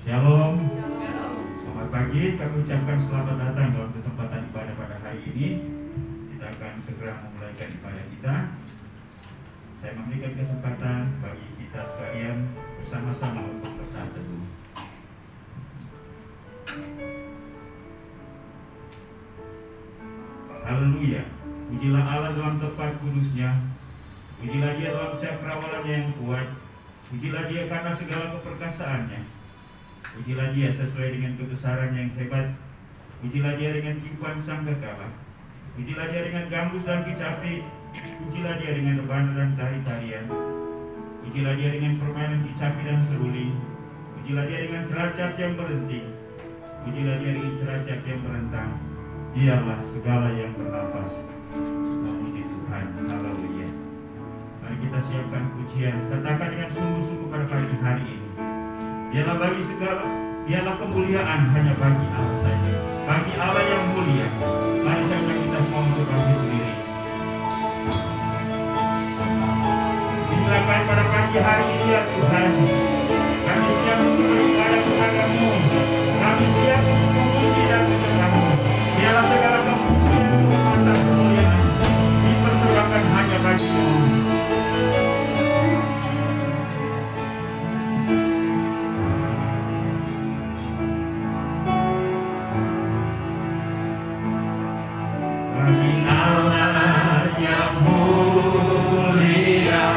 Shalom. Selamat pagi, kami ucapkan selamat datang dalam kesempatan ibadah pada hari ini. Kita akan segera memulaikan ibadah kita. Saya memberikan kesempatan bagi kita sekalian bersama-sama untuk bersatu. Haleluya. Pujilah Allah dalam tempat kudusnya. Pujilah Dia dalam cakrawalannya yang kuat. Pujilah Dia karena segala keperkasaannya. Pujilah Dia sesuai dengan kebesaran yang hebat. Pujilah Dia dengan tiupan sangkakala. Pujilah Dia dengan gambus dan kecapi. Pujilah Dia dengan rebana dan tari-tarian. Pujilah Dia dengan permainan kecapi dan seruling. Pujilah Dia dengan ceracap yang berhenting. Pujilah Dia dengan ceracap yang merentang. Dialah segala yang bernafas. Memuji Tuhan. Haleluya. Mari kita siapkan pujian. Katakan dengan sungguh-sungguh pada pagi hari ini. Dialah kemuliaan hanya bagi Allah saja. Bagi Allah yang mulia. Mari saja kita semua untuk bangkit sendiri. Silakan pada pagi hari ini ya Tuhan. Kami siap untuk beribadah kepadamu. Kami siap untuk memuji dan menyembahmu. Dialah segala kepujian, kekuatan, kemuliaan dipersembahkan hanya bagi-Mu. Bagi Allah yang mulia.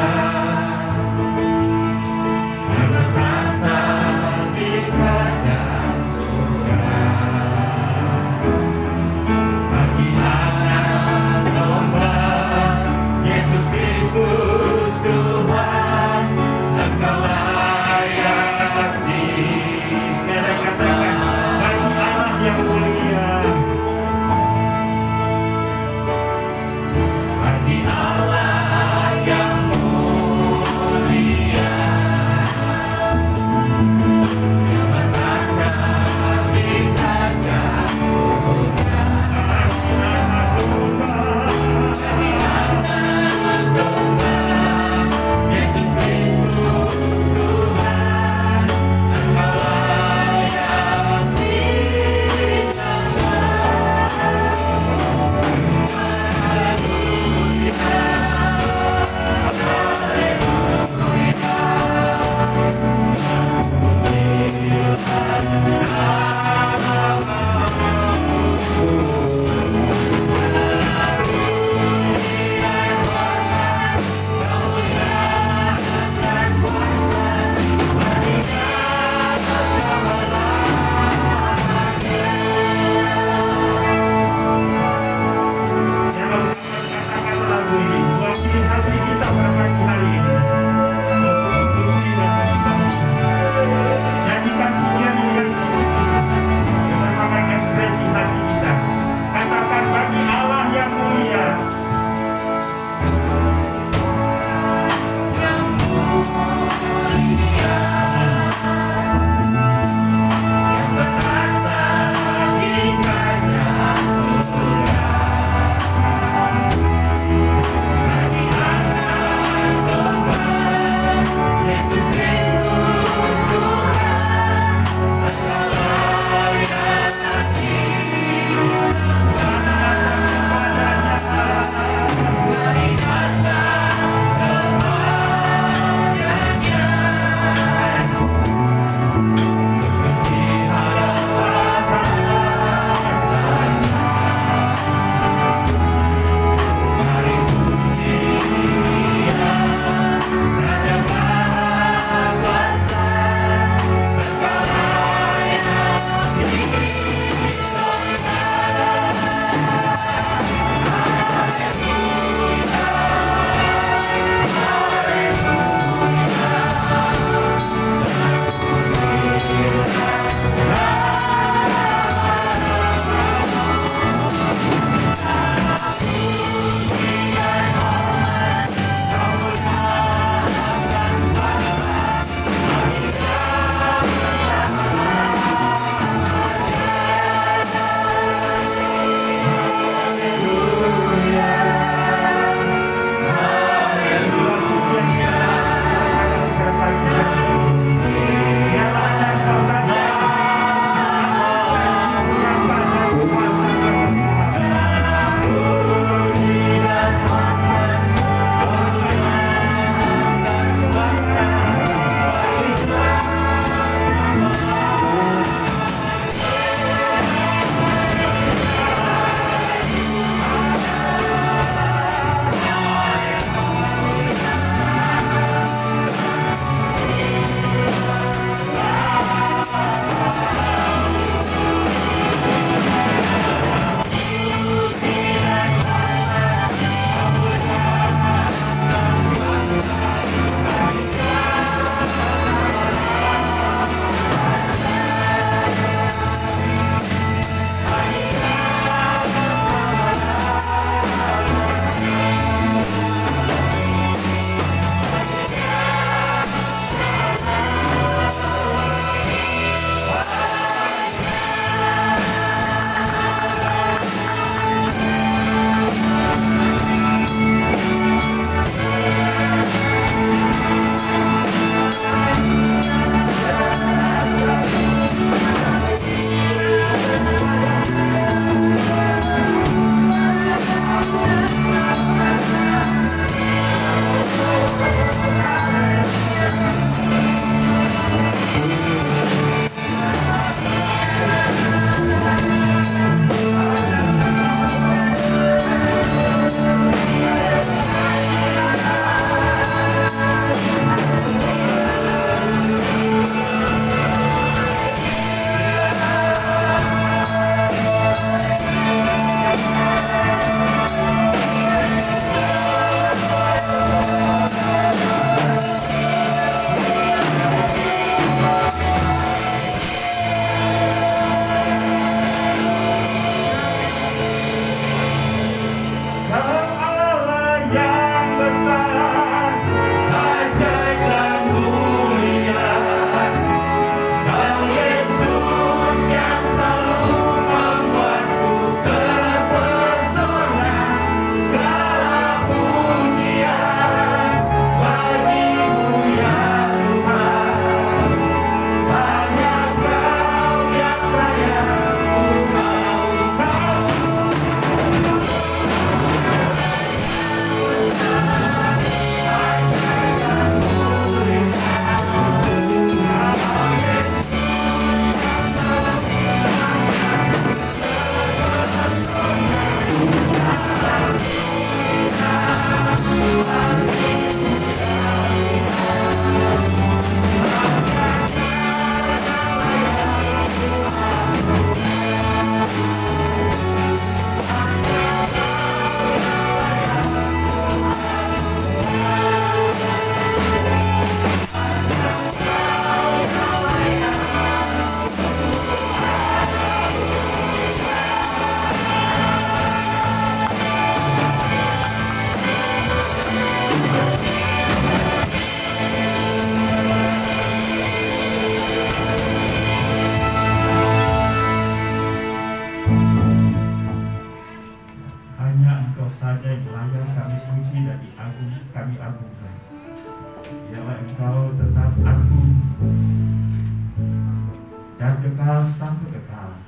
kekal.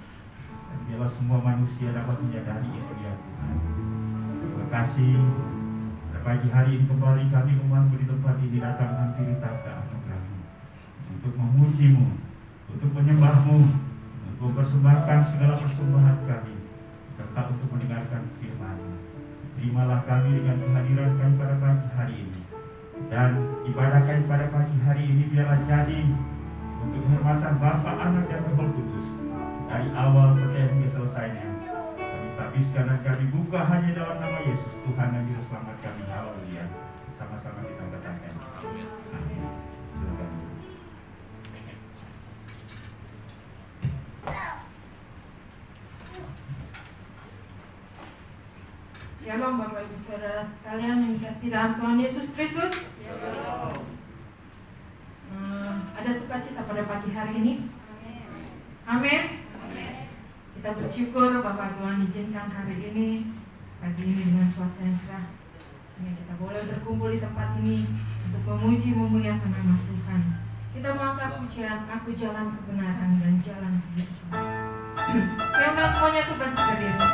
Dan biarlah semua manusia dapat menyadari itu ya Tuhan. Terima kasih. Pada pagi hari ini kembali kami umat-Mu di tempat ini datang hampiri takhta anugerah-Mu untuk memuji-Mu, untuk menyembah-Mu, untuk mempersembahkan segala persembahan kami, serta untuk mendengarkan firman-Mu. Terimalah kami dengan kehadiran kami pada pagi hari ini, dan ibadah kami pada pagi hari ini biarlah jadi untuk kehormatan Bapa, Anak, dan Roh Kudus dari awal percaya hingga selesainya. Kami habiskan dan kami buka hanya dalam nama Yesus, Tuhan dan Juru Selamat kami. Haleluya. Sama-sama kita katakan amin. Silakan. Shalom Bapak Ibu Saudara sekalian yang dikasihi dalam Tuhan Yesus Kristus. Ada sukacita pada pagi hari ini. Amin. Kita bersyukur Bapak Tuhan izinkan hari ini, pagi ini dengan cuaca yang cerah, sehingga kita boleh berkumpul di tempat ini untuk memuji memuliakan nama Tuhan. Kita mengangkat pujian, aku jalan kebenaran dan jalan kehidupan. Saya undang semuanya untuk bangkit berdiri.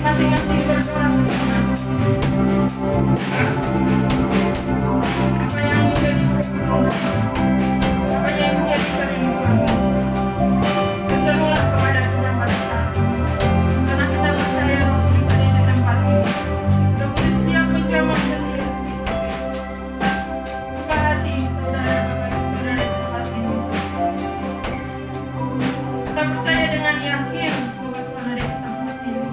Masing-masing berdoa Tuhan. Apa yang menjadi pergumulan, apa yang menjadi kerinduan, berserulah kepada Tuhan pada saat ini. Karena kita percaya Roh Kudus ada di tempat ini. Roh Kudus siap menjamah setiap kita. Buka hati saudara Bapak Ibu Saudara di tempat ini. Kita percaya dengan yakin bahwa Tuhan ada di tempat ini.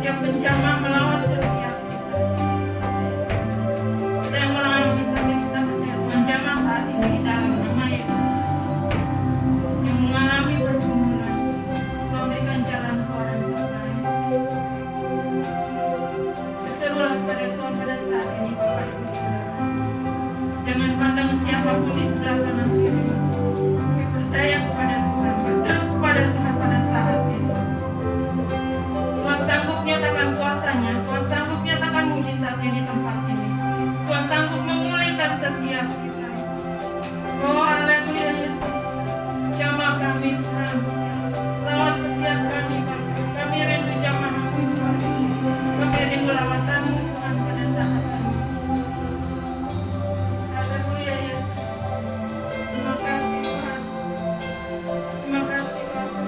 Siap menjamah melawan setiap kita. Kita yang melawan bisa kita percaya menjamah saat ini di dalam nama Yesus. Yang mengalami pergumulan, memberikan jalan keluar yang terbaik. Berserulah kepada Tuhan pada saat ini Bapak Ibu Saudara. Jangan pandang siapapun di sebelah kanan kiri. Tapi percaya kepada Tuhan, berseru kepada Tuhan pada saat ini. Tuhan sanggup nyatakan kuasanya, Tuhan sanggup nyatakan mujizatnya di tempat ini. Tuhan sanggup memulihkan setiap kita. Oh haleluya Yesus. Jamah kami Tuhan. Lawat setiap kami Bapa. Kami rindu jamah-Mu Tuhan. Kami rindu lawatan-Mu Tuhan pada saat ini. Haleluya Yesus. Terima kasih Tuhan. Terima kasih Bapa.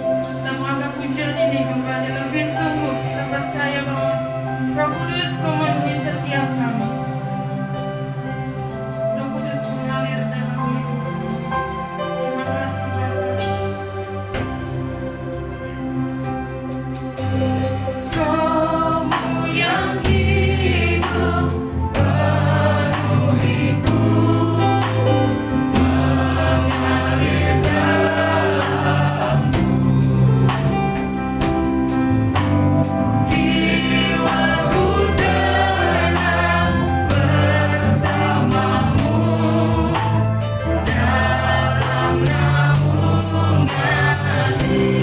Kita menganggap pujian ini kembali lebih sungguh. Kita percaya bahwa Roh Kudus memenuhi setiap kami. Roh Kudus mengalir dalam hidup. Terima kasih Bapa. Roh-Mu yang hidup penuhiku, mengalir dalamku. Jiwaku tenang bersama-Mu dalam naungan.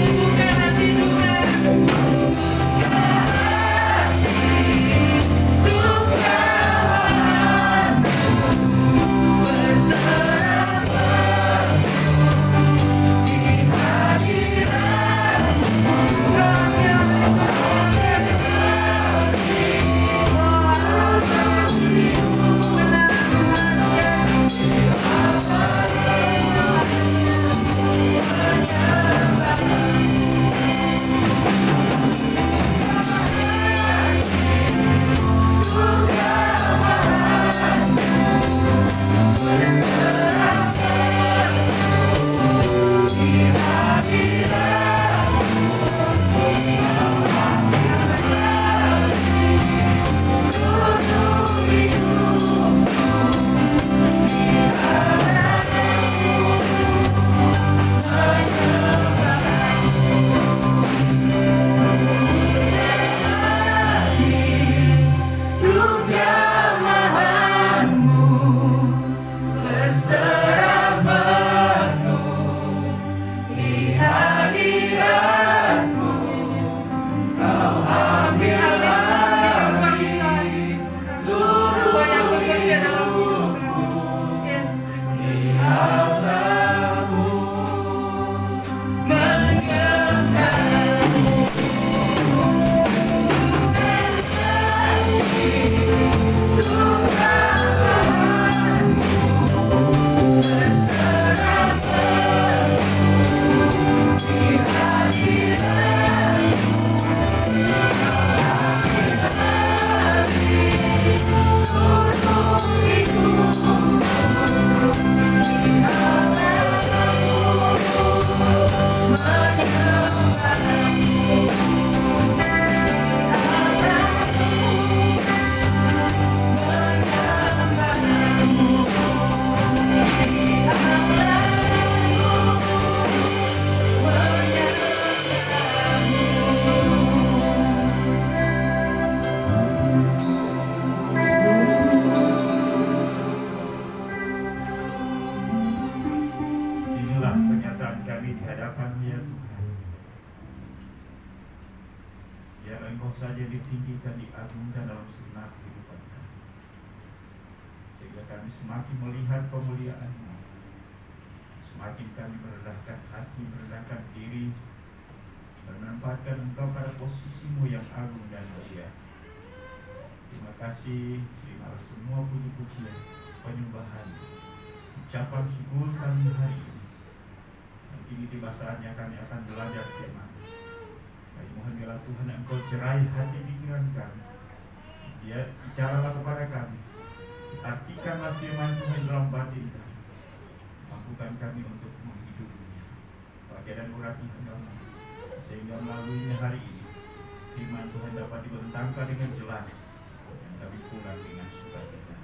Buka hati Tuhan. saja ditinggikan, diagungkan dalam segenap kehidupan kami, sehingga kami semakin melihat kemuliaan-Mu, semakin kami merendahkan hati, merendahkan diri, dan menempatkan Engkau pada posisimu yang agung dan mulia. Terima kasih, terimalah semua puji-pujian, penyembahan, ucapan syukur kami hari ini. Dan kini tiba saatnya kami akan belajar firman. Baik, mohon biarlah Tuhan Engkau cerai hati pikiran kami. Dia bicaralah kepada kami. Artikanlah firman Tuhan dalam batin kami. Mampukan kami untuk menghidupinya. Bagai dan urati hamba, sehingga melaluinya hari ini firman Tuhan dapat dibentangkan dengan jelas dan kami pulang dengan sukacita.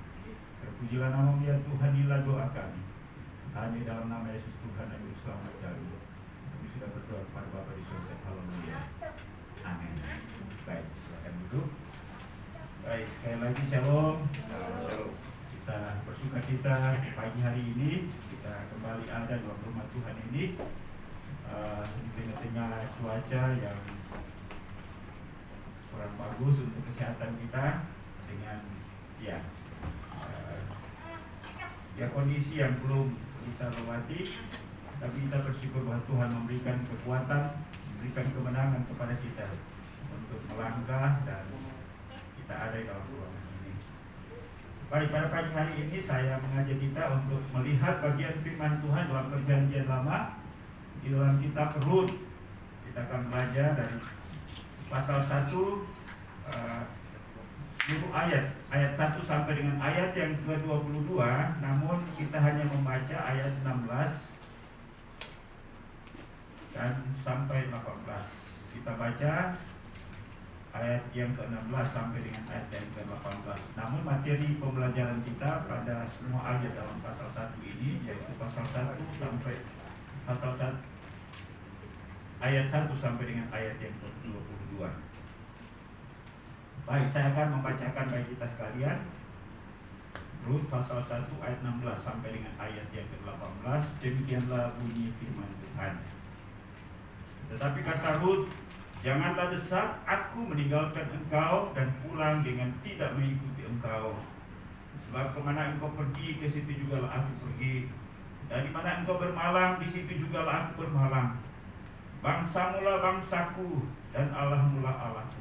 Terpujilah nama-Mu ya Tuhan, inilah doa kami. Hanya dalam nama Yesus Tuhan dan Juru Selamat kami. Kami sudah berdoa kepada Bapa di surga. Haleluya. Amin. Baik, silakan duduk. Baik, sekali lagi shalom. Shalom. Kita bersukacita pagi hari ini kita kembali ada dalam rumah Tuhan ini. Di tengah-tengah cuaca yang kurang bagus untuk kesehatan kita, dengan kondisi yang belum kita lewati, tapi kita bersyukur bahwa Tuhan memberikan kekuatan, memberikan kemenangan kepada kita untuk melangkah dan kita ada di dalam ruangan ini. Baik, pada pagi hari ini saya mengajak kita untuk melihat bagian firman Tuhan dalam Perjanjian Lama. Di dalam kitab Rut kita akan belajar dari pasal 1 seluruh ayat 1 sampai dengan ayat yang ke-22, namun kita hanya membaca ayat 16 dan sampai 18. Kita baca ayat yang ke-16 sampai dengan ayat yang ke-18. Namun materi pembelajaran kita pada semua ayat dalam pasal 1 ini, yaitu pasal 1 sampai pasal 1 ayat 1 sampai dengan ayat yang ke-22. Baik, saya akan membacakan bagi kita sekalian Rut pasal 1 ayat 16 sampai dengan ayat yang ke-18. Demikianlah bunyi firman Tuhan. Tetapi kata Rut, janganlah desak aku meninggalkan engkau dan pulang dengan tidak mengikuti engkau. Sebab kemana engkau pergi, ke situ jugalah aku pergi. Dari mana engkau bermalam, di situ jugalah aku bermalam. Bangsamulah bangsaku dan Allahmulah Allahku.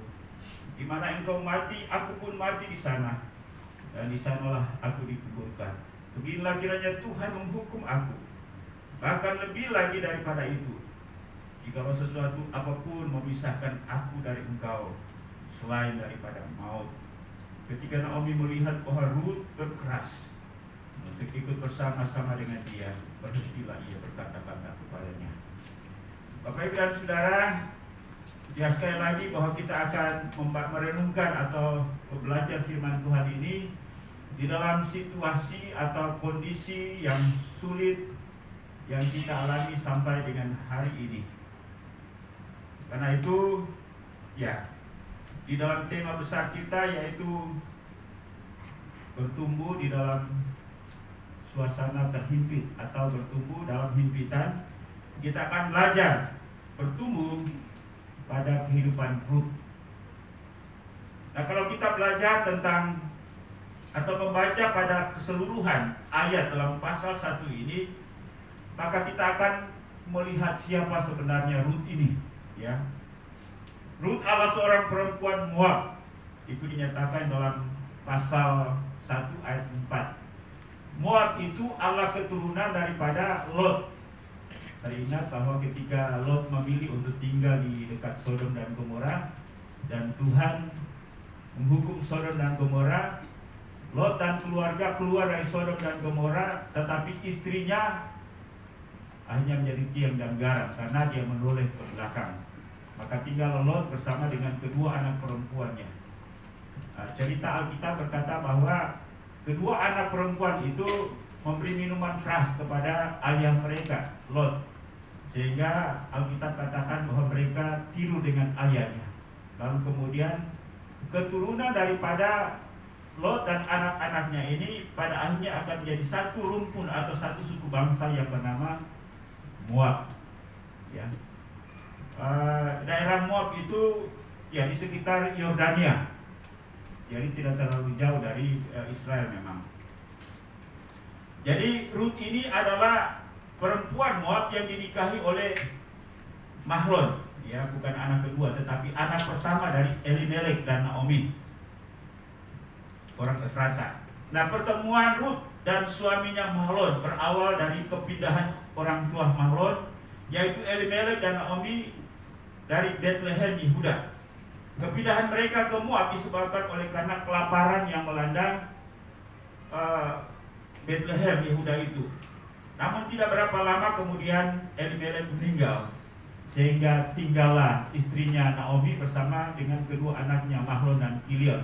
Di mana engkau mati, aku pun mati di sana, dan di sanalah aku dikuburkan. Beginilah kiranya Tuhan menghukum aku, bahkan lebih lagi daripada itu, jikalau sesuatu apapun memisahkan aku dari engkau, selain daripada maut. Ketika Naomi melihat bahwa Rut berkeras untuk ikut bersama-sama dengan dia, berhentilah ia berkata-kata kepadanya. Bapak Ibu dan Saudara, ya sekali lagi bahwa kita akan merenungkan atau belajar firman Tuhan ini di dalam situasi atau kondisi yang sulit yang kita alami sampai dengan hari ini. Karena itu, di dalam tema besar kita yaitu bertumbuh di dalam suasana terhimpit atau bertumbuh dalam himpitan, kita akan belajar bertumbuh pada kehidupan Rut. Nah, kalau kita belajar tentang atau membaca pada keseluruhan ayat dalam pasal 1 ini, maka kita akan melihat siapa sebenarnya Rut ini, ya. Rut adalah seorang perempuan Moab. Itu dinyatakan dalam pasal 1 ayat 4. Moab itu adalah keturunan daripada Lot. Teringat bahwa ketika Lot memilih untuk tinggal di dekat Sodom dan Gomora, dan Tuhan menghukum Sodom dan Gomora, Lot dan keluarga keluar dari Sodom dan Gomora, tetapi istrinya akhirnya menjadi tiang dan garam karena dia menoleh ke belakang. Maka tinggal Lot bersama dengan kedua anak perempuannya. Cerita Alkitab berkata bahwa kedua anak perempuan itu memberi minuman keras kepada ayah mereka, Lot, sehingga Alkitab katakan bahwa mereka tidur dengan ayahnya. Lalu kemudian keturunan daripada Lot dan anak-anaknya ini pada akhirnya akan menjadi satu rumpun atau satu suku bangsa yang bernama Moab. Ya. Daerah Moab itu di sekitar Yordania, jadi tidak terlalu jauh dari Israel memang. Jadi Rut ini adalah perempuan Moab yang dinikahi oleh Mahlon, Ya, bukan anak kedua, tetapi anak pertama dari Elimelek dan Naomi, orang Efrata. Nah, pertemuan Ruth dan suaminya Mahlon berawal dari kepindahan orang tua Mahlon, yaitu Elimelek dan Naomi dari Bethlehem Yehuda. Kepindahan mereka ke Moab disebabkan oleh karena kelaparan yang melanda Bethlehem Yehuda itu. Namun tidak berapa lama kemudian Elimelek meninggal, sehingga tinggallah istrinya Naomi bersama dengan kedua anaknya Mahlon dan Kilion.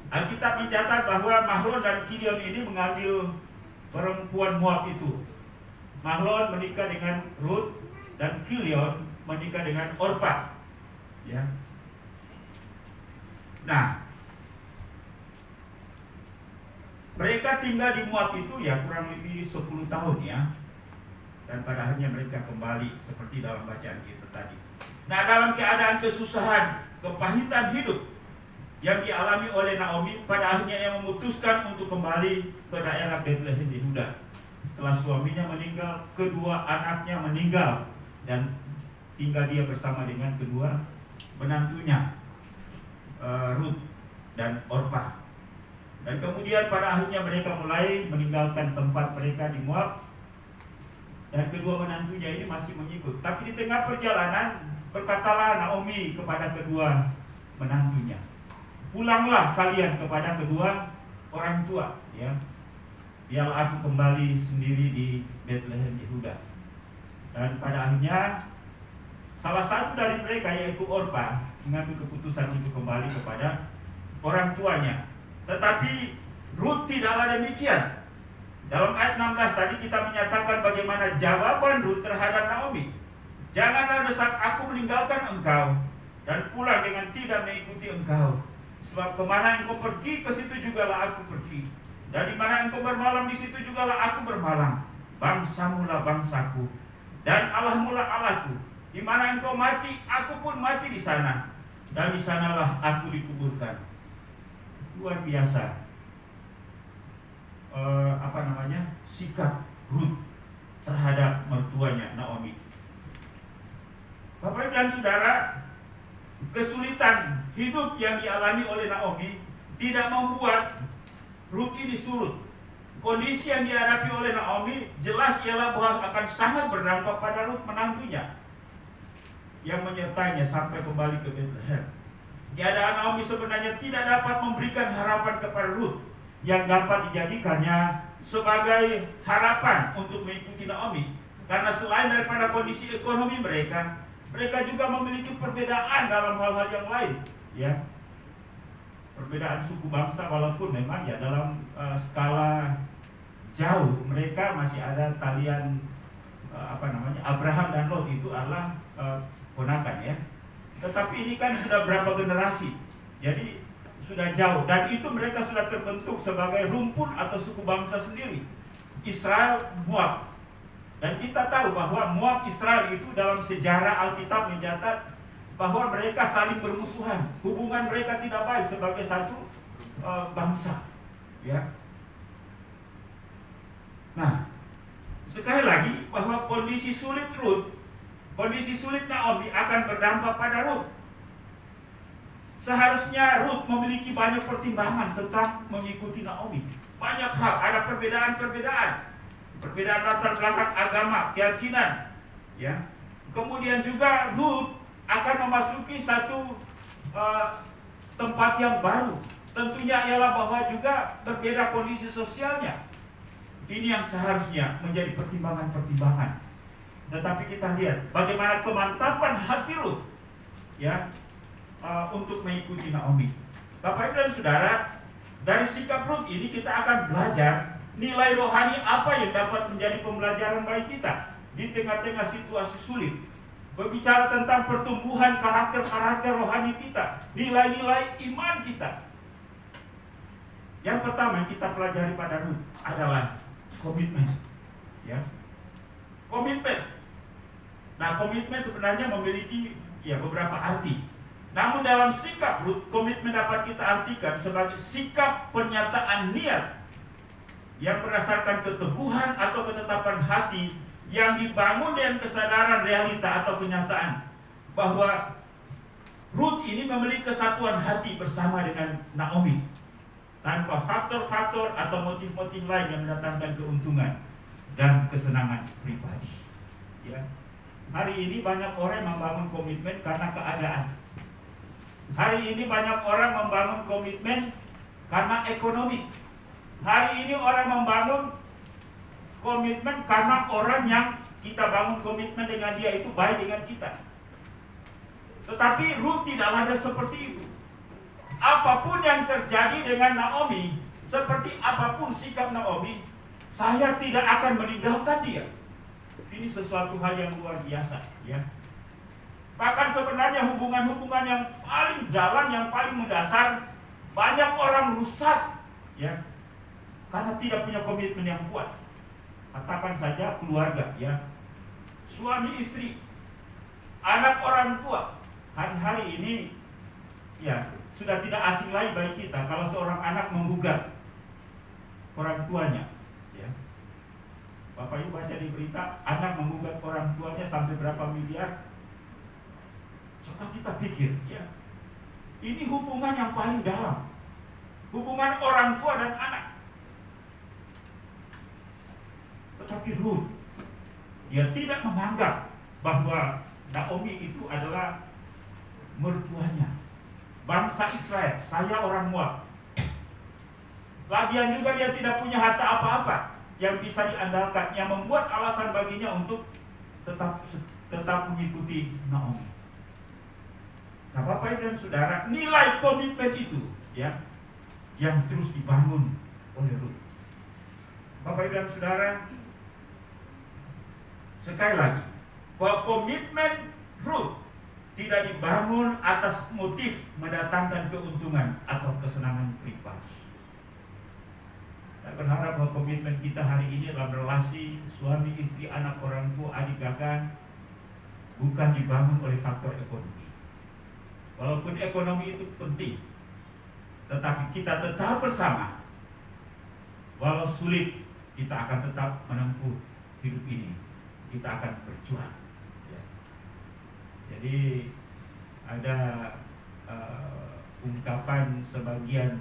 Alkitab mencatat bahwa Mahlon dan Kilion ini mengambil perempuan Moab itu. Mahlon menikah dengan Ruth dan Kilion menikah dengan Orpa. Ya. Nah, mereka tinggal di Moab itu ya kurang lebih 10 tahun ya. Dan pada akhirnya mereka kembali seperti dalam bacaan kita tadi. Nah, dalam keadaan kesusahan, kepahitan hidup yang dialami oleh Naomi, pada akhirnya ia memutuskan untuk kembali ke daerah Bethlehem Yehuda. Setelah suaminya meninggal, kedua anaknya meninggal, dan tinggal dia bersama dengan kedua menantunya, Ruth dan Orpa. Dan kemudian pada akhirnya mereka mulai meninggalkan tempat mereka di Moab, dan kedua menantunya ini masih mengikut. Tapi di tengah perjalanan berkatalah Naomi kepada kedua menantunya, "Pulanglah kalian kepada kedua orang tua, ya. Biarlah aku kembali sendiri di Bethlehem Yehuda." Dan pada akhirnya salah satu dari mereka, yaitu Orpa, mengambil keputusan untuk kembali kepada orang tuanya. Tetapi Ruth tidaklah demikian. Dalam ayat 16 tadi kita menyatakan bagaimana jawaban Ruth terhadap Naomi. "Janganlah desak aku meninggalkan engkau dan pulang dengan tidak mengikuti engkau. Sebab kemana engkau pergi, ke situ jugalah aku pergi. Dan di mana engkau bermalam, di situ jugalah aku bermalam. Bangsamulah bangsaku, dan Allahmulah Allahku. Di mana engkau mati, aku pun mati di sana. Dan di sanalah aku dikuburkan." Luar biasa sikap Ruth terhadap mertuanya Naomi. Bapak Ibu dan Saudara, kesulitan hidup yang dialami oleh Naomi tidak membuat Ruth ini surut. Kondisi yang dihadapi oleh Naomi jelas ialah bahwa akan sangat berdampak pada Ruth menantunya yang menyertainya sampai kembali ke Bethlehem. Keadaan Naomi sebenarnya tidak dapat memberikan harapan kepada Ruth yang dapat dijadikannya sebagai harapan untuk mengikuti Naomi. Karena selain daripada kondisi ekonomi mereka juga memiliki perbedaan dalam hal-hal yang lain, ya. Perbedaan suku bangsa, walaupun memang ya dalam skala jauh mereka masih ada talian Abraham dan Lot itu adalah ponakan, ya. Tetapi ini kan sudah berapa generasi, jadi sudah jauh, dan itu mereka sudah terbentuk sebagai rumpun atau suku bangsa sendiri, Israel, Moab. Dan kita tahu bahwa Moab Israel itu dalam sejarah Alkitab mencatat bahwa mereka saling bermusuhan, hubungan mereka tidak baik sebagai satu bangsa, ya. Nah, sekali lagi bahwa kondisi sulit Ruth, kondisi sulit Naomi akan berdampak pada Ruth. Seharusnya Ruth memiliki banyak pertimbangan tentang mengikuti Naomi. Banyak hal, ada perbedaan latar belakang agama, keyakinan, ya. Kemudian juga Ruth akan memasuki satu tempat yang baru. Tentunya ialah bahwa juga berbeda kondisi sosialnya. Ini yang seharusnya menjadi pertimbangan-pertimbangan. Tetapi kita lihat bagaimana kemantapan hati Ruth, ya, untuk mengikuti Naomi. Bapak Ibu dan Saudara, dari sikap Ruth ini kita akan belajar nilai rohani apa yang dapat menjadi pembelajaran bagi kita di tengah-tengah situasi sulit. Berbicara tentang pertumbuhan karakter rohani kita, nilai-nilai iman kita. Yang pertama yang kita pelajari pada Ruth adalah komitmen, ya. Komitmen. Nah, komitmen sebenarnya memiliki beberapa arti. Namun dalam sikap Ruth, komitmen dapat kita artikan sebagai sikap pernyataan niat yang berdasarkan keteguhan atau ketetapan hati yang dibangun dengan kesadaran realita atau kenyataan. bahwa Ruth ini memiliki kesatuan hati bersama dengan Naomi tanpa faktor-faktor atau motif-motif lain yang mendatangkan keuntungan dan kesenangan pribadi. Ya. Hari ini banyak orang membangun komitmen karena keadaan. Hari ini banyak orang membangun komitmen karena ekonomi. Hari ini orang membangun komitmen karena orang yang kita bangun komitmen dengan dia itu baik dengan kita. Tetapi Ruth tidak ada seperti itu. Apapun yang terjadi dengan Naomi, seperti apapun sikap Naomi, saya tidak akan meninggalkan dia. Ini sesuatu hal yang luar biasa, ya. Bahkan sebenarnya hubungan-hubungan yang paling dalam, yang paling mendasar, banyak orang rusak, ya, karena tidak punya komitmen yang kuat. Katakan saja keluarga, ya, suami istri, anak orang tua. Hari-hari ini, ya, sudah tidak asing lagi bagi kita kalau seorang anak menggugat orang tuanya, ya. Bapak Ibu baca di berita, anak menggugat orang tuanya sampai berapa miliar. Coba kita pikir, ya, ini hubungan yang paling dalam, hubungan orang tua dan anak. Tetapi Ruth, dia tidak menganggap bahwa Naomi itu adalah mertuanya. Bangsa Israel, saya orang Moab. Lagian juga dia tidak punya harta apa-apa yang bisa diandalkan, yang membuat alasan baginya untuk tetap mengikuti Naomi. Nah, Bapak Ibu dan Saudara, nilai komitmen itu, ya, yang terus dibangun oleh Ruth. Bapak Ibu dan Saudara, sekali lagi, bahwa komitmen Ruth tidak dibangun atas motif mendatangkan keuntungan atau kesenangan pribadi. Saya berharap bahwa komitmen kita hari ini dalam relasi suami, istri, anak, orang tua, adik, kakak bukan dibangun oleh faktor ekonomi. Walaupun ekonomi itu penting, tetapi kita tetap bersama. Walau sulit, kita akan tetap menempuh hidup ini. Kita akan berjuang. Jadi ada ungkapan sebagian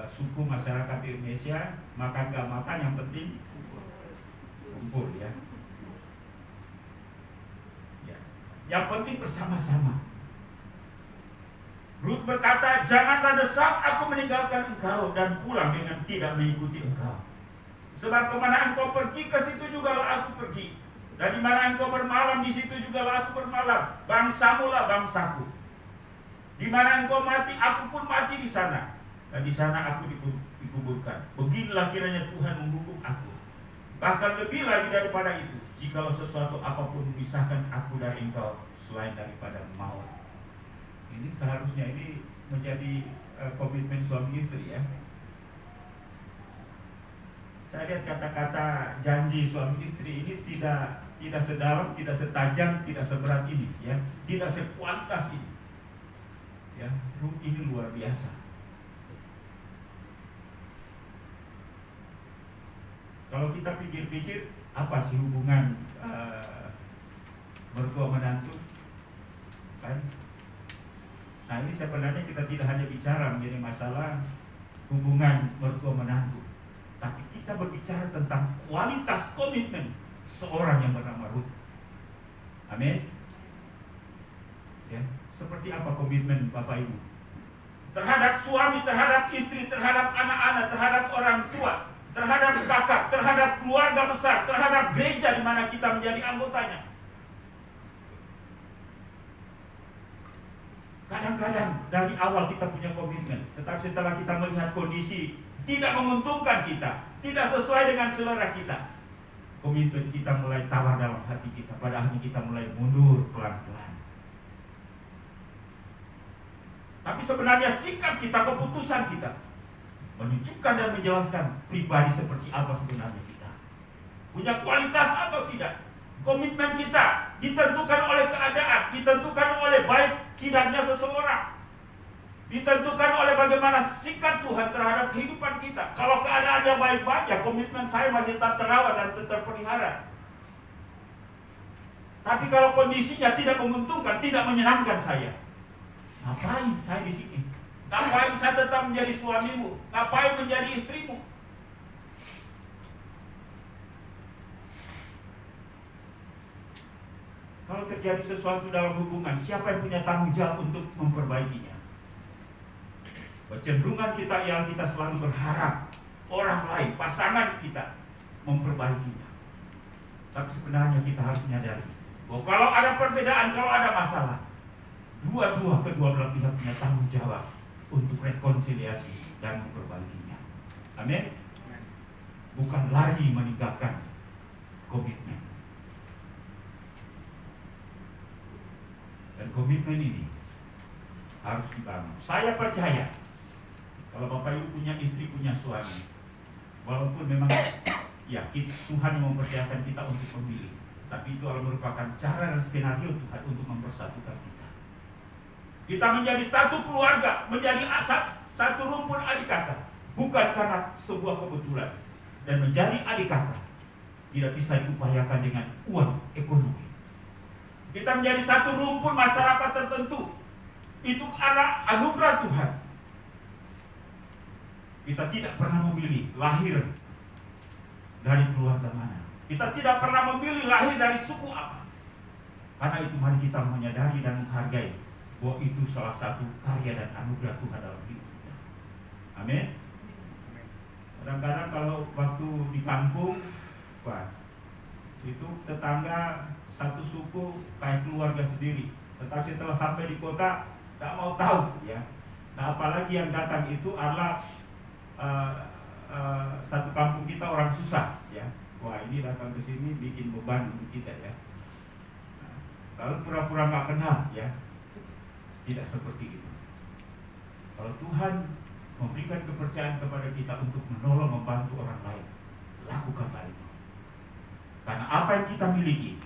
suku masyarakat di Indonesia, makan gak makan yang penting kumpul, ya. Yang penting bersama-sama. Ruth berkata, janganlah desak aku meninggalkan engkau dan pulang dengan tidak mengikuti engkau. Sebab kemana engkau pergi, ke situ jugalah aku pergi. Dan di mana engkau bermalam, di situ jugalah aku bermalam. Bangsamu lah bangsaku. Di mana engkau mati, aku pun mati di sana. Dan di sana aku dikuburkan. Beginilah kiranya Tuhan menghukum aku. Bahkan lebih lagi daripada itu, jikalau sesuatu apapun memisahkan aku dari engkau selain daripada maut. Ini seharusnya ini menjadi komitmen suami istri, ya. Saya lihat kata-kata janji suami istri ini tidak sedalam, tidak setajam, tidak seberat ini, ya, tidak sekualitas ini, ya. Ini luar biasa. Kalau kita pikir-pikir, apa sih hubungan mertua menantu, kan? Nah, ini sebenarnya kita tidak hanya bicara menjadi masalah hubungan mertua menantu, tapi kita berbicara tentang kualitas komitmen seorang yang bernama Ruth. Amin. Ya, seperti apa komitmen Bapak Ibu terhadap suami, terhadap istri, terhadap anak-anak, terhadap orang tua, terhadap kakak, terhadap keluarga besar, terhadap gereja di mana kita menjadi anggotanya. Kadang-kadang dari awal kita punya komitmen, tetapi setelah kita melihat kondisi tidak menguntungkan kita, tidak sesuai dengan selera kita, komitmen kita mulai tawar dalam hati kita. Pada akhirnya kita mulai mundur pelan-pelan. Tapi sebenarnya sikap kita, keputusan kita menunjukkan dan menjelaskan pribadi seperti apa sebenarnya kita. Punya kualitas atau tidak. Komitmen kita ditentukan oleh keadaan, ditentukan oleh baik tidaknya seseorang, ditentukan oleh bagaimana sikap Tuhan terhadap kehidupan kita. Kalau keadaannya baik-baik, ya komitmen saya masih tetap terawat dan tetap terpelihara. Tapi kalau kondisinya tidak menguntungkan, tidak menyenangkan saya, ngapain saya di sini? Ngapain saya tetap menjadi suamimu? Ngapain menjadi istrimu? Kalau terjadi sesuatu dalam hubungan, siapa yang punya tanggung jawab untuk memperbaikinya? Kecenderungan kita yang kita selalu berharap orang lain, pasangan kita memperbaikinya. Tapi sebenarnya kita harus menyadari bahwa kalau ada perbedaan, kalau ada masalah, kedua belah pihak punya tanggung jawab untuk rekonsiliasi dan memperbaikinya. Amin. Bukan lari meninggalkan komitmen. Dan komitmen ini harus dibangun. Saya percaya kalau Bapak Ibu punya istri, punya suami, walaupun memang ya Tuhan yang mempercayakan kita untuk memilih, tapi itu adalah merupakan cara dan skenario Tuhan untuk mempersatukan kita. Kita menjadi satu keluarga, menjadi satu rumpun adik kakak, bukan karena sebuah kebetulan. Dan menjadi adik kakak tidak bisa diupayakan dengan uang ekonomi. Kita menjadi satu rumpun masyarakat tertentu, itu anugerah Tuhan. Kita tidak pernah memilih lahir dari keluarga mana. Kita tidak pernah memilih lahir dari suku apa. Karena itu mari kita menyadari dan menghargai bahwa itu salah satu karya dan anugerah Tuhan dalam hidup kita. Amin. Kadang-kadang kalau waktu di kampung, wah, itu tetangga satu suku kayak keluarga sendiri. Tetapi setelah sampai di kota, tak mau tahu, ya. Nah, apalagi yang datang itu adalah satu kampung kita orang susah, ya. Wah, ini datang ke sini bikin beban untuk kita, ya. Nah, lalu pura-pura nggak kenal, ya. Tidak seperti itu. Kalau Tuhan memberikan kepercayaan kepada kita untuk menolong, membantu orang lain, lakukanlah itu. Karena apa yang kita miliki,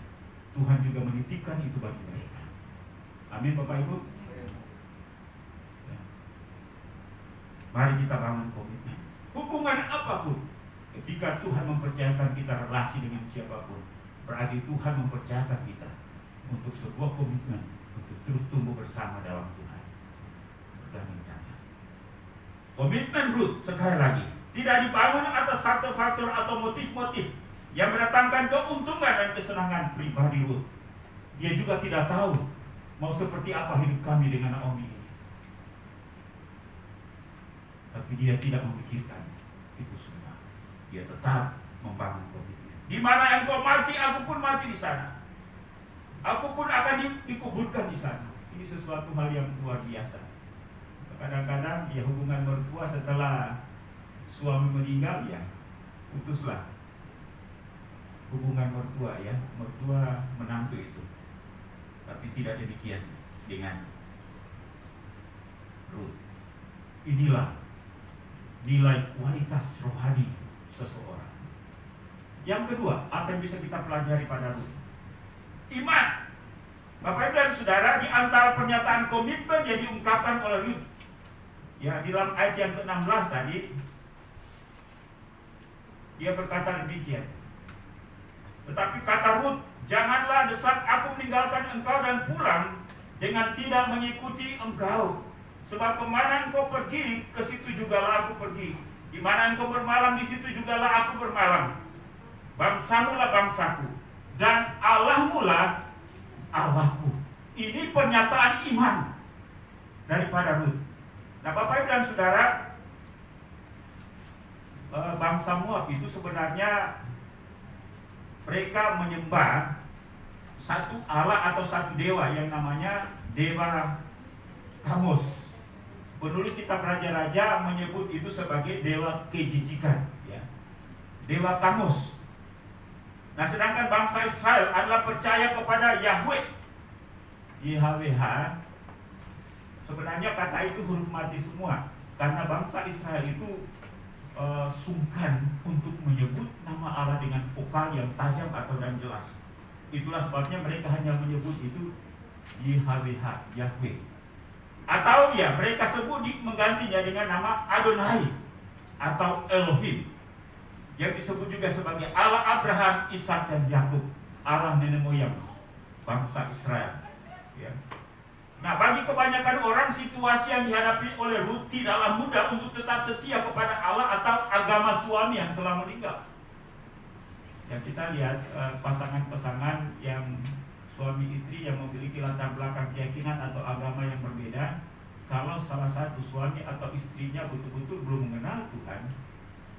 Tuhan juga menitipkan itu bagi mereka. Amin, Bapak Ibu. Ya. Mari kita bangun komitmen. Hubungan apapun, ketika Tuhan mempercayakan kita relasi dengan siapapun, berarti Tuhan mempercayakan kita untuk sebuah komitmen untuk terus tumbuh bersama dalam Tuhan. Bergandeng tangan. Komitmen Ruth, sekali lagi, tidak dibangun atas faktor-faktor atau motif-motif yang mendatangkan keuntungan dan kesenangan pribadi Ruth. Dia juga tidak tahu mau seperti apa hidup kami dengan Naomi ini. Tapi dia tidak memikirkan itu semua. Dia tetap membangun komitmen. Di mana engkau mati, aku pun mati di sana. Aku pun akan dikuburkan di sana. Ini sesuatu hal yang luar biasa. Kadang-kadang ya hubungan mertua setelah suami meninggal, ya putuslah hubungan mertua, ya. Mertua menantu itu. Tapi tidak demikian dengan Ruth. Inilah nilai kualitas rohani seseorang. Yang kedua, apa yang bisa kita pelajari pada Ruth? Iman. Bapak Ibu dan Saudara, di antara pernyataan komitmen yang diungkapkan oleh Ruth, ya, di dalam ayat yang ke-16 tadi, dia berkata demikian. Tetapi kata Ruth, janganlah desak aku meninggalkan engkau dan pulang dengan tidak mengikuti engkau. Sebab kemana engkau pergi, ke situ jugalah aku pergi. Di mana engkau bermalam, di situ jugalah aku bermalam. Bangsamu lah bangsaku, dan Allahmu lah Allahku. Ini pernyataan iman daripada Ruth. Nah, Bapak Ibu dan Saudara, bangsa Moab itu sebenarnya mereka menyembah satu Allah atau satu dewa yang namanya Dewa Kamos. Penulis kitab Raja-Raja menyebut itu sebagai dewa kejijikan, ya. Dewa Kamos. Nah, sedangkan bangsa Israel adalah percaya kepada Yahweh, YHWH. Sebenarnya kata itu huruf mati semua, karena bangsa Israel itu sungkan untuk menyebut nama Allah dengan vokal yang tajam atau dan jelas. Itulah sebabnya mereka hanya menyebut itu YHWH, Yahweh. Atau ya mereka sebut menggantinya dengan nama Adonai atau Elohim, yang disebut juga sebagai Allah Abraham, Ishak dan Yakub, Allah nenek moyang. bangsa Israel. Ya. Nah, bagi kebanyakan orang, situasi yang dihadapi oleh Ruth tidaklah mudah untuk tetap setia kepada Allah atau agama suami yang telah meninggal. Ya, kita lihat pasangan-pasangan yang suami istri yang memiliki latar belakang keyakinan atau agama yang berbeda. Kalau salah satu suami atau istrinya betul-betul belum mengenal Tuhan,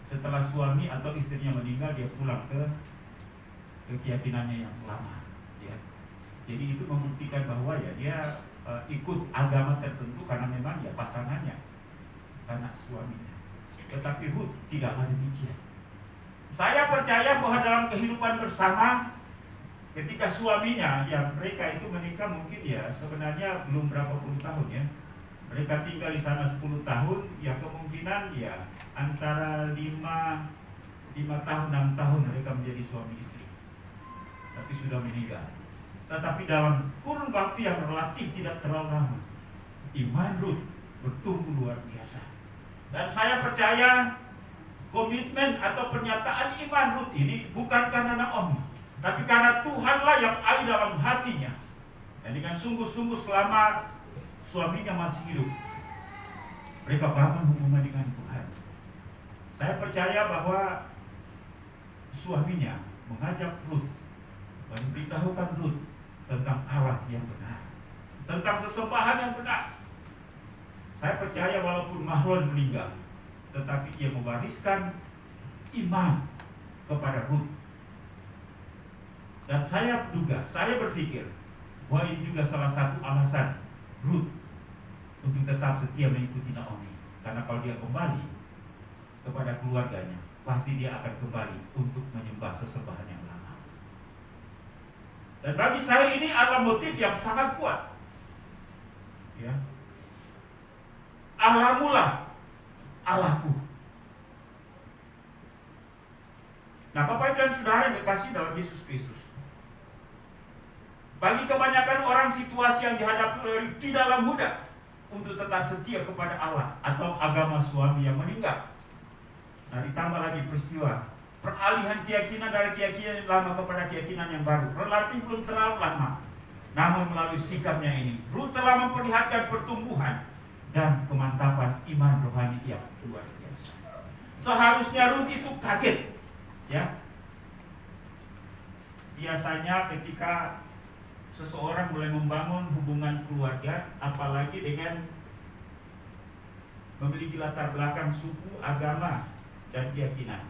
setelah suami atau istrinya meninggal, dia pulang ke keyakinannya yang lama. Ya. Jadi itu membuktikan bahwa ya dia ikut agama tertentu karena memang ya pasangannya, karena suaminya. Tetapi Ruth tidaklah demikian. Saya percaya bahwa dalam kehidupan bersama, ketika suaminya, ya mereka itu menikah mungkin ya sebenarnya belum berapa puluh tahun ya. Mereka tinggal di sana 10 tahun, ya kemungkinan ya antara 5 tahun, 6 tahun mereka menjadi suami istri. Tapi sudah meninggal. Tetapi dalam kurun waktu yang relatif tidak terlalu lama, iman Ruth bertumbuh luar biasa. Dan saya percaya komitmen atau pernyataan iman Ruth ini bukan karena Naomi, tapi karena Tuhanlah yang ada dalam hatinya. Dan dengan sungguh-sungguh selama suaminya masih hidup, mereka bangun hubungan dengan Tuhan. Saya percaya bahwa suaminya mengajak Ruth, memberitahukan Ruth tentang Allah yang benar, tentang sesembahan yang benar. Saya percaya walaupun Mahlon meninggal, tetapi ia mewariskan iman kepada Ruth. Dan saya berpikir bahwa ini juga salah satu alasan Ruth untuk tetap setia mengikuti Naomi. Karena kalau dia kembali kepada keluarganya, pasti dia akan kembali untuk menyembah sesembahan yang lama. Dan bagi saya ini adalah motif yang sangat kuat. Ya. Allahmulah Allahku. Nah, Bapak Ibu dan Saudara yang dikasihi dalam Yesus Kristus, bagi kebanyakan orang, situasi yang dihadapi oleh tidaklah mudah untuk tetap setia kepada Allah atau agama suami yang meninggal. Nah, ditambah lagi peristiwa peralihan keyakinan dari keyakinan yang lama kepada keyakinan yang baru, relatif belum terlalu lama. Namun melalui sikapnya ini, Ruth telah memperlihatkan pertumbuhan dan kemantapan iman rohani yang luar biasa. Seharusnya Ruth itu kaget, ya. Biasanya ketika seseorang mulai membangun hubungan keluarga, apalagi dengan memiliki latar belakang suku, agama, dan keyakinan,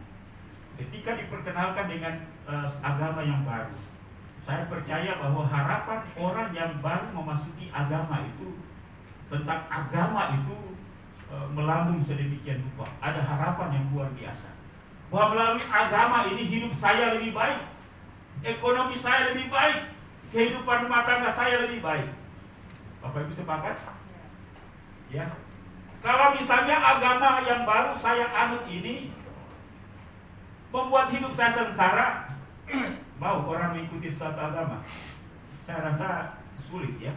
ketika diperkenalkan dengan agama yang baru, saya percaya bahwa harapan orang yang baru memasuki agama itu, tentang agama itu melambung sedemikian rupa. Ada harapan yang luar biasa bahwa melalui agama ini hidup saya lebih baik, ekonomi saya lebih baik, kehidupan rumah tangga saya lebih baik. Bapak Ibu sepakat? Ya. Kalau misalnya agama yang baru saya anut ini membuat hidup saya sengsara, mau orang mengikuti suatu agama? Saya rasa sulit, ya.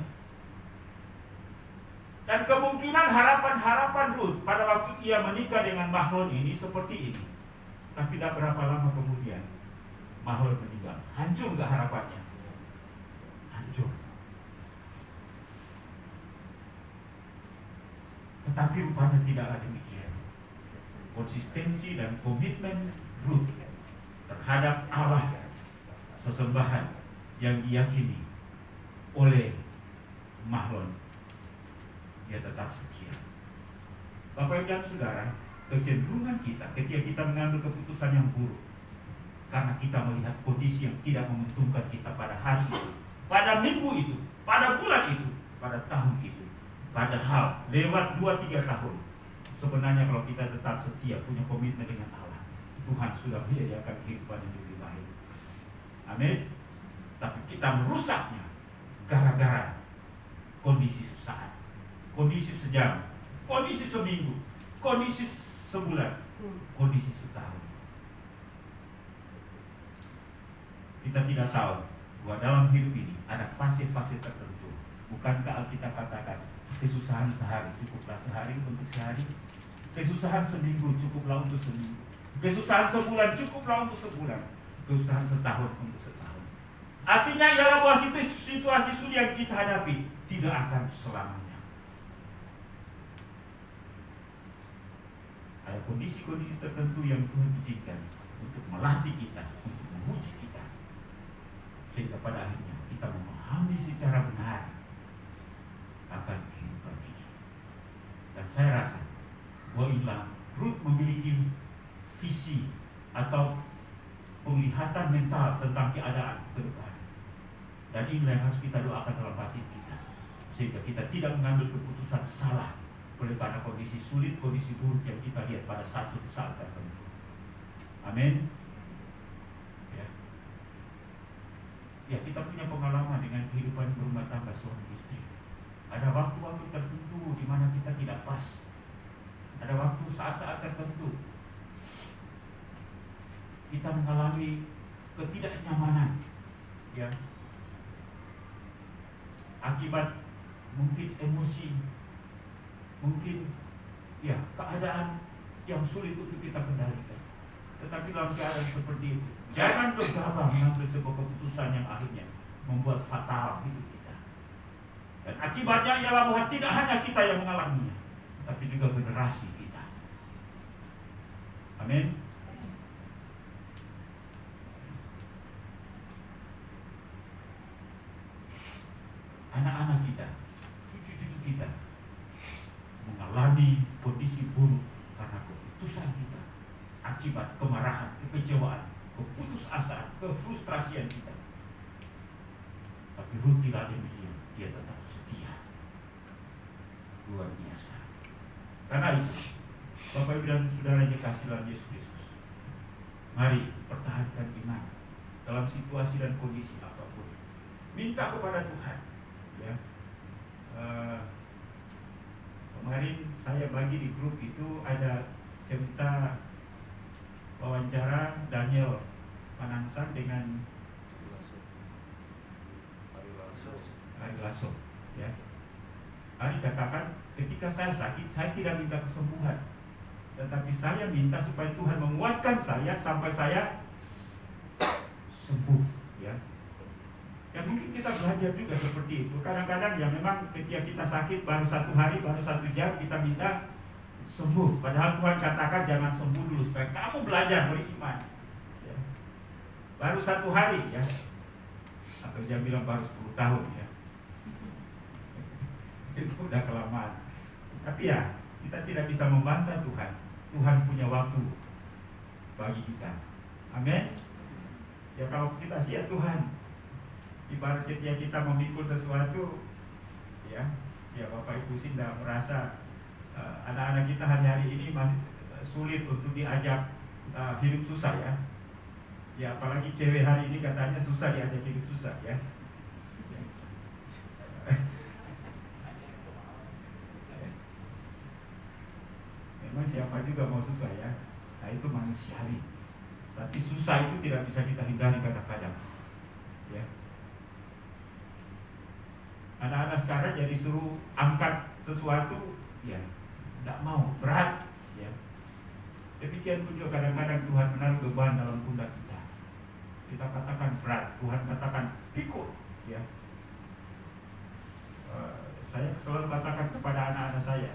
Dan kemungkinan harapan-harapan Ruth pada waktu ia menikah dengan Mahlon ini seperti ini. Tapi tidak berapa lama kemudian Mahlon meninggal. Hancur gak harapannya? Hancur. Tetapi rupanya tidaklah demikian. Konsistensi dan komitmen Ruth terhadap Allah, sesembahan yang diyakini oleh Mahlon, dia tetap setia. Bapak Ibu dan Saudara, kecenderungan kita ketika kita mengambil keputusan yang buruk karena kita melihat kondisi yang tidak menguntungkan kita pada hari itu, pada minggu itu, pada bulan itu, pada tahun itu. Padahal lewat 2-3 tahun, sebenarnya kalau kita tetap setia, punya komitmen dengan Allah, Tuhan sudah menyediakan kehidupan yang lebih baik. Amin. Tapi kita merusaknya gara-gara kondisi sesaat, kondisi sejam, kondisi seminggu, kondisi sebulan, kondisi setahun. Kita tidak tahu bahwa dalam hidup ini ada fase-fase tertentu. Bukankah Alkitab katakan kesusahan sehari cukuplah sehari untuk sehari, kesusahan seminggu cukuplah untuk seminggu, kesusahan sebulan cukuplah untuk sebulan, kesusahan setahun untuk setahun. Artinya ialah bahwa situasi sulit yang kita hadapi tidak akan selamanya. Ada kondisi-kondisi tertentu yang Tuhan izinkan untuk melatih kita, untuk menguji kita, sehingga pada akhirnya kita memahami secara benar akan kehidupan ini. Dan saya rasa bahwa inilah Rut memiliki visi atau penglihatan mental tentang keadaan ke depan. Dan inilah yang harus kita doakan dalam batin kita, sehingga kita tidak mengambil keputusan salah oleh karena kondisi sulit, kondisi buruk yang kita lihat pada satu saat tertentu. Amin. Ya, kita punya pengalaman dengan kehidupan berumah tangga suami istri. Ada waktu-waktu tertentu di mana kita tidak pas. Ada waktu saat-saat tertentu kita mengalami ketidaknyamanan, ya, akibat mungkin emosi, mungkin ya keadaan yang sulit untuk kita kendalikan. Tetapi dalam keadaan seperti itu, jangan gegabah mengambil sebuah keputusan yang akhirnya membuat fatal hidup kita. Dan akibatnya ialah bahwa tidak hanya kita yang mengalaminya, tapi juga generasi kita. Amin. Anak-anak kita, cucu-cucu kita mengalami kondisi buruk karena keputusan kita, akibat kemarahan, kekecewaan, keputusasaan, kefrustrasian kita. Tapi Rut tidak demikian, dia tetap setia. Luar biasa. Karena itu, Bapak Ibu dan Saudara yang dikasihi dalam Yesus Kristus, mari pertahankan iman dalam situasi dan kondisi apapun. Minta kepada Tuhan. Ya. Kemarin saya bagi di grup itu ada cerita wawancara Daniel Panansang dengan Ari Lasso. Ya. Ari katakan, ketika saya sakit, saya tidak minta kesembuhan, tetapi saya minta supaya Tuhan menguatkan saya sampai saya sembuh. Ya. Ya mungkin kita belajar juga seperti itu. Kadang-kadang ya memang ketika kita sakit baru 1 hari, baru 1 jam kita minta sembuh. Padahal Tuhan katakan jangan sembuh dulu supaya kamu belajar beriman. Ya. Baru 1 hari ya. Atau dia bilang baru 10 tahun ya. Itu udah kelamaan. Tapi ya kita tidak bisa membantah Tuhan. Tuhan punya waktu bagi kita. Amin. Ya kalau kita siap Tuhan, ibarat ketika kita memikul sesuatu, ya Bapak Ibu tidak merasa anak-anak kita hari-hari ini masih sulit untuk diajak hidup susah ya. Ya apalagi cewek hari ini katanya susah diajak hidup susah ya. Memang siapa juga mau susah ya. Nah itu manusiawi. Tapi susah itu tidak bisa kita hindari kadang-kadang. Ya. Anak-anak sekarang jadi suruh angkat sesuatu, ya tidak mau, berat, ya. Demikian pun juga kadang-kadang Tuhan menaruh beban dalam pundak kita. Kita katakan berat, Tuhan katakan pikul, ya. Saya selalu katakan kepada anak-anak saya,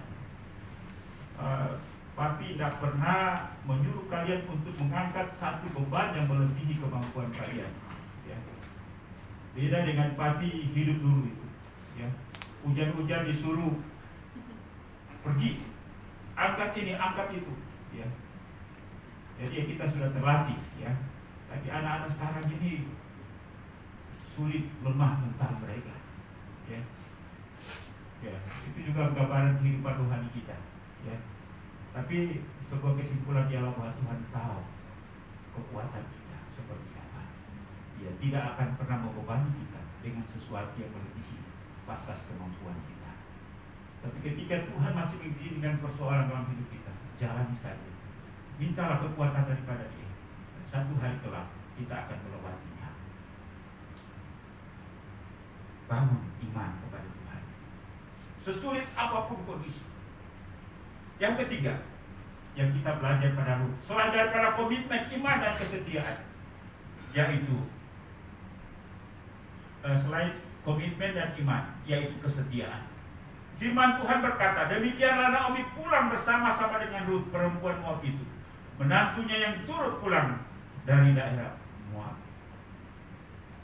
Papi tidak pernah menyuruh kalian untuk mengangkat satu beban yang melebihi kemampuan kalian. Ya. Beda dengan Papi hidup dulu itu. Ya. Hujan-hujan disuruh pergi, angkat ini, angkat itu. Ya. Jadi kita sudah terlatih. Ya. Tapi anak-anak sekarang ini sulit, lemah mental mereka. Ya. Ya. Itu juga gambaran kehidupan rohani kita. Ya. Tapi sebuah kesimpulan ialah bahwa Tuhan tahu kekuatan kita seperti apa. Dia tidak akan pernah membebani kita dengan sesuatu yang melebihi batas kemampuan kita. Tapi ketika Tuhan masih mengizinkan persoalan dalam hidup kita, jalani saja. Mintalah kekuatan daripada Dia. Dan satu hari kelak kita akan melewatinya. Bangun iman kepada Tuhan. Sesulit apapun kondisi. Yang ketiga, yang kita belajar pada Rut, selain daripada komitmen iman dan kesetiaan, yaitu selain komitmen dan iman, yaitu kesetiaan. Firman Tuhan berkata, demikianlah Naomi pulang bersama-sama dengan Rut, perempuan Moab itu, menantunya yang turut pulang dari daerah Moab.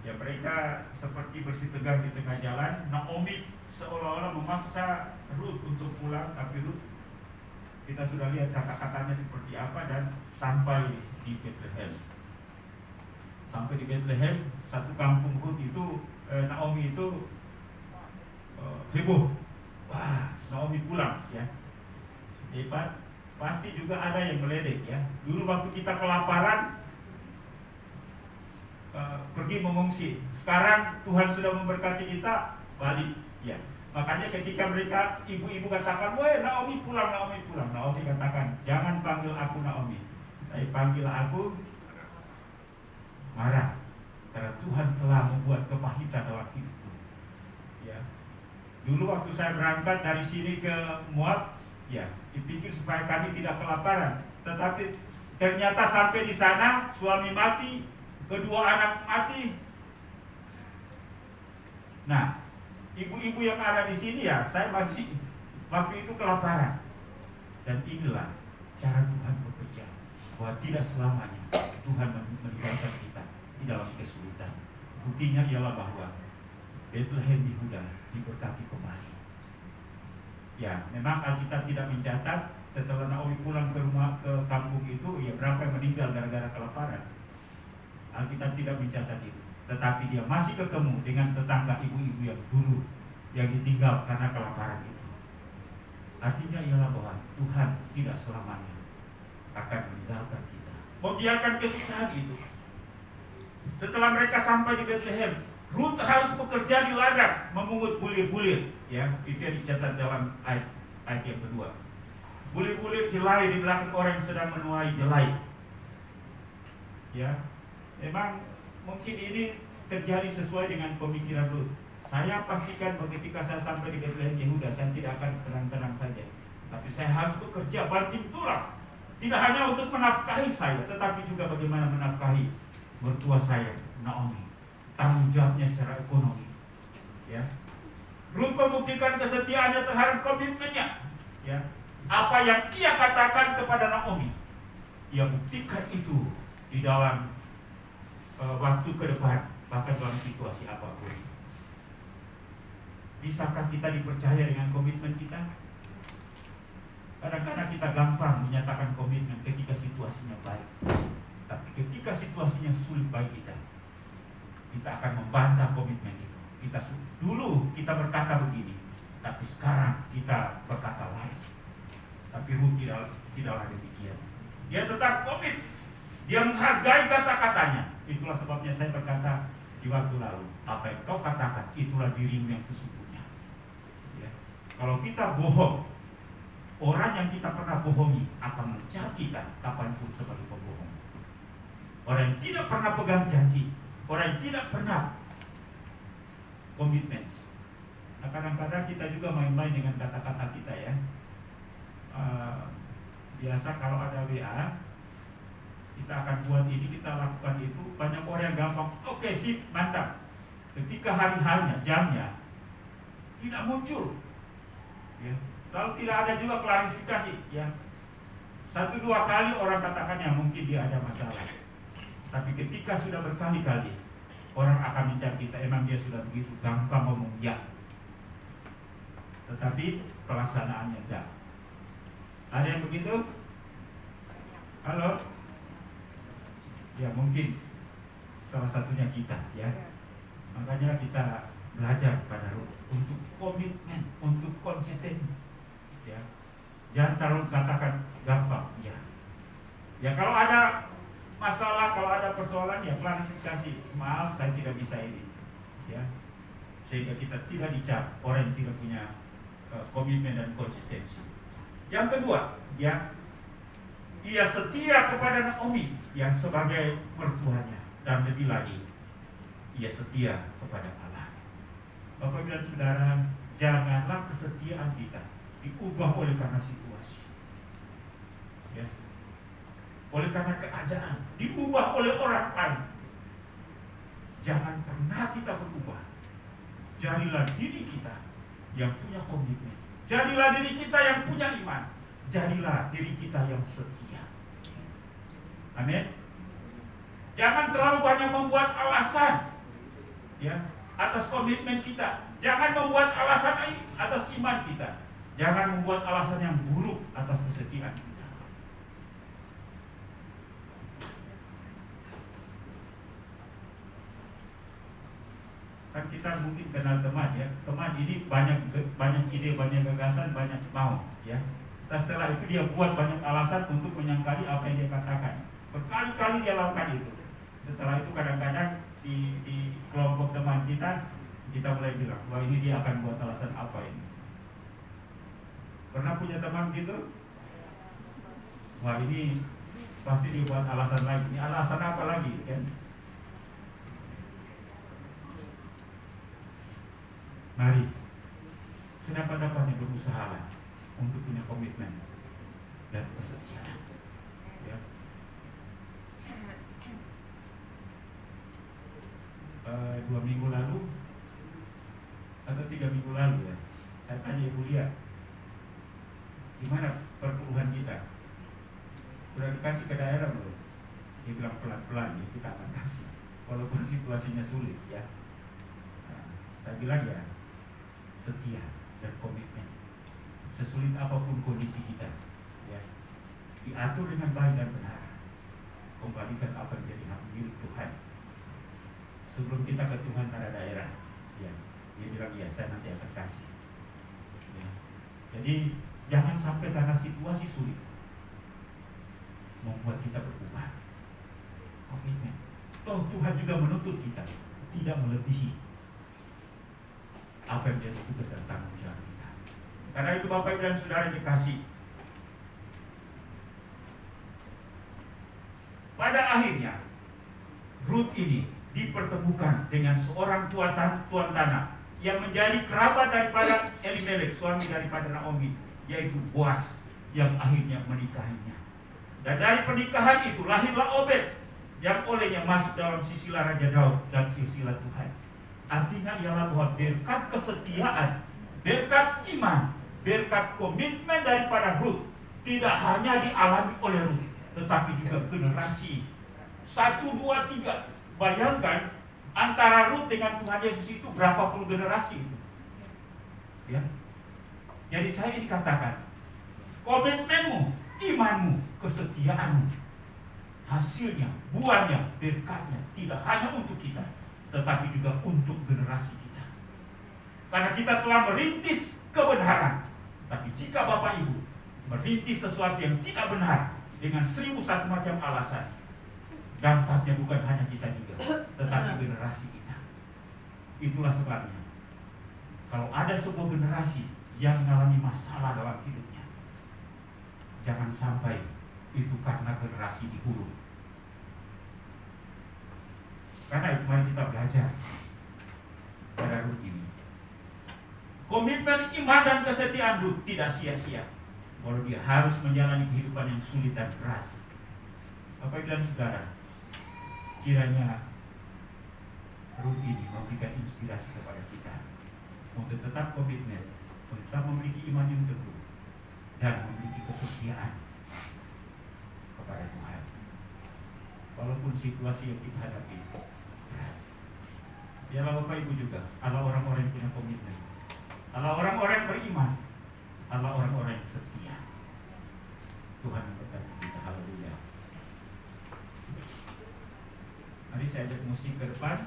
Ya, mereka seperti bersih tegang di tengah jalan. Naomi seolah-olah memaksa Rut untuk pulang, tapi Rut, kita sudah lihat kata-katanya seperti apa, dan sampai di Bethlehem. Sampai di Bethlehem, satu kampung Rut itu, Naomi itu heboh. Wah, Naomi pulang ya. Hebat. Pasti juga ada yang meledek ya. Dulu waktu kita kelaparan, pergi mengungsi. Sekarang Tuhan sudah memberkati kita, balik ya. Makanya ketika mereka, ibu-ibu katakan, weh Naomi pulang, Naomi pulang. Naomi katakan, jangan panggil aku Naomi, tapi panggil aku Mara. Karena Tuhan telah membuat kepahitan dalam hidupku ya. Dulu waktu saya berangkat dari sini ke Moab, ya, dipikir supaya kami tidak kelaparan. Tetapi ternyata sampai di sana, suami mati, kedua anak mati. Nah, ibu-ibu yang ada di sini ya, saya masih waktu itu kelaparan. Dan inilah cara Tuhan bekerja, bahwa tidak selamanya Tuhan meninggalkan kita di dalam kesulitan. Buktinya ialah bahwa Bethlehem Yehuda diberkati kembali. Ya, memang Alkitab tidak mencatat setelah Naomi pulang ke rumah, ke kampung itu, ya berapa yang meninggal gara-gara kelaparan. Alkitab tidak mencatat itu. Tetapi dia masih ketemu dengan tetangga ibu-ibu yang dulu yang ditinggal karena kelaparan itu. Artinya ialah bahwa Tuhan tidak selamanya akan meninggalkan kita, membiarkan kesusahan itu. Setelah mereka sampai di Bethlehem, Rut harus bekerja di ladang, memungut bulir-bulir, ya, itu yang dicatat dalam ayat yang kedua. Bulir-bulir jelai di belakang orang yang sedang menuai jelai. Ya, memang mungkin ini terjadi sesuai dengan pemikiran Rut. Saya pastikan ketika saya sampai di Bethlehem Yehuda, saya tidak akan tenang-tenang saja, tapi saya harus bekerja banting tulang. Tidak hanya untuk menafkahi saya, tetapi juga bagaimana menafkahi mertua saya, Naomi. Tanggung jawabnya secara ekonomi ya. Rut membuktikan kesetiaannya terhadap komitmennya ya. Apa yang ia katakan kepada Naomi, ia buktikan itu di dalam waktu ke depan, bahkan dalam situasi apapun. Bisakah kita dipercaya dengan komitmen kita? Kadang-kadang kita gampang menyatakan komitmen ketika situasinya baik, tapi ketika situasinya sulit bagi kita akan membantah komitmen itu. Dulu kita berkata begini, tapi sekarang kita berkata lain. Tapi Rut tidaklah demikian. Dia tetap komit. Dia menghargai kata-katanya. Itulah sebabnya saya berkata di waktu lalu, apa yang kau katakan itulah dirimu yang sesungguhnya ya. Kalau kita bohong, orang yang kita pernah bohongi akan mencap kita kapanpun sebagai pembohong. Orang yang tidak pernah pegang janji, orang yang tidak pernah komitmen. Nah, kadang-kadang kita juga main-main dengan kata-kata kita ya. Biasa kalau ada WA, kita akan buat ini, kita lakukan itu. Banyak orang yang gampang, oke sip, mantap. Ketika hari-harinya, jamnya tidak muncul ya. Lalu tidak ada juga klarifikasi ya. 1-2 kali orang katakannya mungkin dia ada masalah. Tapi ketika sudah berkali-kali, orang akan mencari kita, emang dia sudah begitu gampang ngomong ya, tetapi pelaksanaannya enggak. Ada yang begitu? Halo? Ya mungkin salah satunya kita ya. Makanya kita belajar pada Rut untuk komitmen, untuk konsisten ya. Jangan terlalu katakan gampang ya. Ya kalau ada masalah, kalau ada persoalan ya klarifikasi, maaf saya tidak bisa ini ya, sehingga kita tidak dicap orang yang tidak punya komitmen dan konsistensi. Yang kedua ya, ia setia kepada Naomi yang sebagai mertuanya, dan lebih lagi ia setia kepada Allah. Bapak dan saudara, janganlah kesetiaan kita diubah oleh karena situasi ya, oleh karena keadaan, diubah oleh orang lain. Jangan pernah kita berubah. Jadilah diri kita yang punya komitmen. Jadilah diri kita yang punya iman. Jadilah diri kita yang setia. Amin. Jangan terlalu banyak membuat alasan ya atas komitmen kita. Jangan membuat alasan atas iman kita. Jangan membuat alasan yang buruk atas kesetiaan kita. Kan kita mungkin kenal teman ya. Teman ini banyak ide, banyak gagasan, banyak mau ya. Dan setelah itu dia buat banyak alasan untuk menyangkali apa yang dia katakan. Berkali-kali dia lakukan itu. Setelah itu kadang-kadang di kelompok teman kita mulai bilang, wah ini dia akan buat alasan apa ini. Pernah punya teman gitu? Wah ini pasti dia buat alasan lagi. Ini alasan apa lagi kan? Mari sedapat-dapatnya berusaha untuk punya komitmen dan kesetiaan. Ya. 2 minggu lalu atau 3 minggu lalu ya, saya tanya Ibu Lia, gimana perpuluhan kita? Sudah dikasih ke daerah belum? Dia bilang pelan-pelan ya, kita akan kasih, walaupun situasinya sulit ya. Nah, saya bilang ya, setia dan komitmen sesulit apapun kondisi kita ya, diatur dengan baik dan benar. Kembalikan apa yang jadi hak milik Tuhan. Sebelum kita ke Tuhan pada daerah ya, dia bilang ya saya nanti akan kasih ya. Jadi jangan sampai karena situasi sulit membuat kita berubah. Komitmen. Toh Tuhan juga menuntut kita tidak melebihi apa yang menjadi tugas dan tanggung jawab kita. Karena itu Bapak Ibu dan Saudara dikasih, pada akhirnya Ruth ini dipertemukan dengan seorang tuan tanah yang menjadi kerabat daripada Elimelek, suami daripada Naomi, yaitu Boaz, yang akhirnya menikahinya. Dan dari pernikahan itu lahirlah Obed, yang olehnya masuk dalam silsilah Raja Daud dan silsilah Tuhan. Artinya ialah bahwa berkat kesetiaan, berkat iman, berkat komitmen daripada Ruth tidak hanya dialami oleh Ruth, tetapi juga generasi 1, 2, 3. Bayangkan antara Ruth dengan Tuhan Yesus itu berapa puluh generasi itu. Ya. Jadi saya dikatakan komitmenmu, imanmu, kesetiaanmu, hasilnya, buahnya, berkatnya tidak hanya untuk kita, tetapi juga untuk generasi kita. Karena kita telah merintis kebenaran. Tapi jika Bapak Ibu merintis sesuatu yang tidak benar dengan 1001 macam alasan, dampaknya bukan hanya kita juga, tetapi generasi kita. Itulah sebabnya kalau ada sebuah generasi yang mengalami masalah dalam hidupnya, jangan sampai itu karena generasi di hulu. Karena itu mari kita belajar pada Ruth ini. Komitmen iman dan kesetiaan Ruth tidak sia-sia, walau dia harus menjalani kehidupan yang sulit dan berat. Bapak Ibu dan Saudara, kiranya Ruth ini memberikan inspirasi kepada kita untuk tetap komitmen, tetap memiliki iman yang teguh, dan memiliki kesetiaan kepada Tuhan. Walaupun situasi yang kita hadapi berat. Biarlah Bapak Ibu juga adalah orang-orang yang punya komitmen, adalah orang-orang yang beriman, adalah orang-orang yang setia. Tuhan memberkati kita. Haleluya. Mari saya ajak musik ke depan.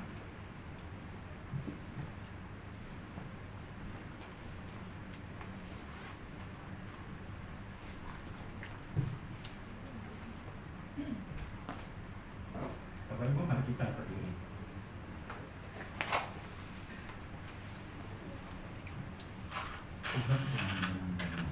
Bapak Ibu, mari kita berdiri. Tuhan menyenangkan.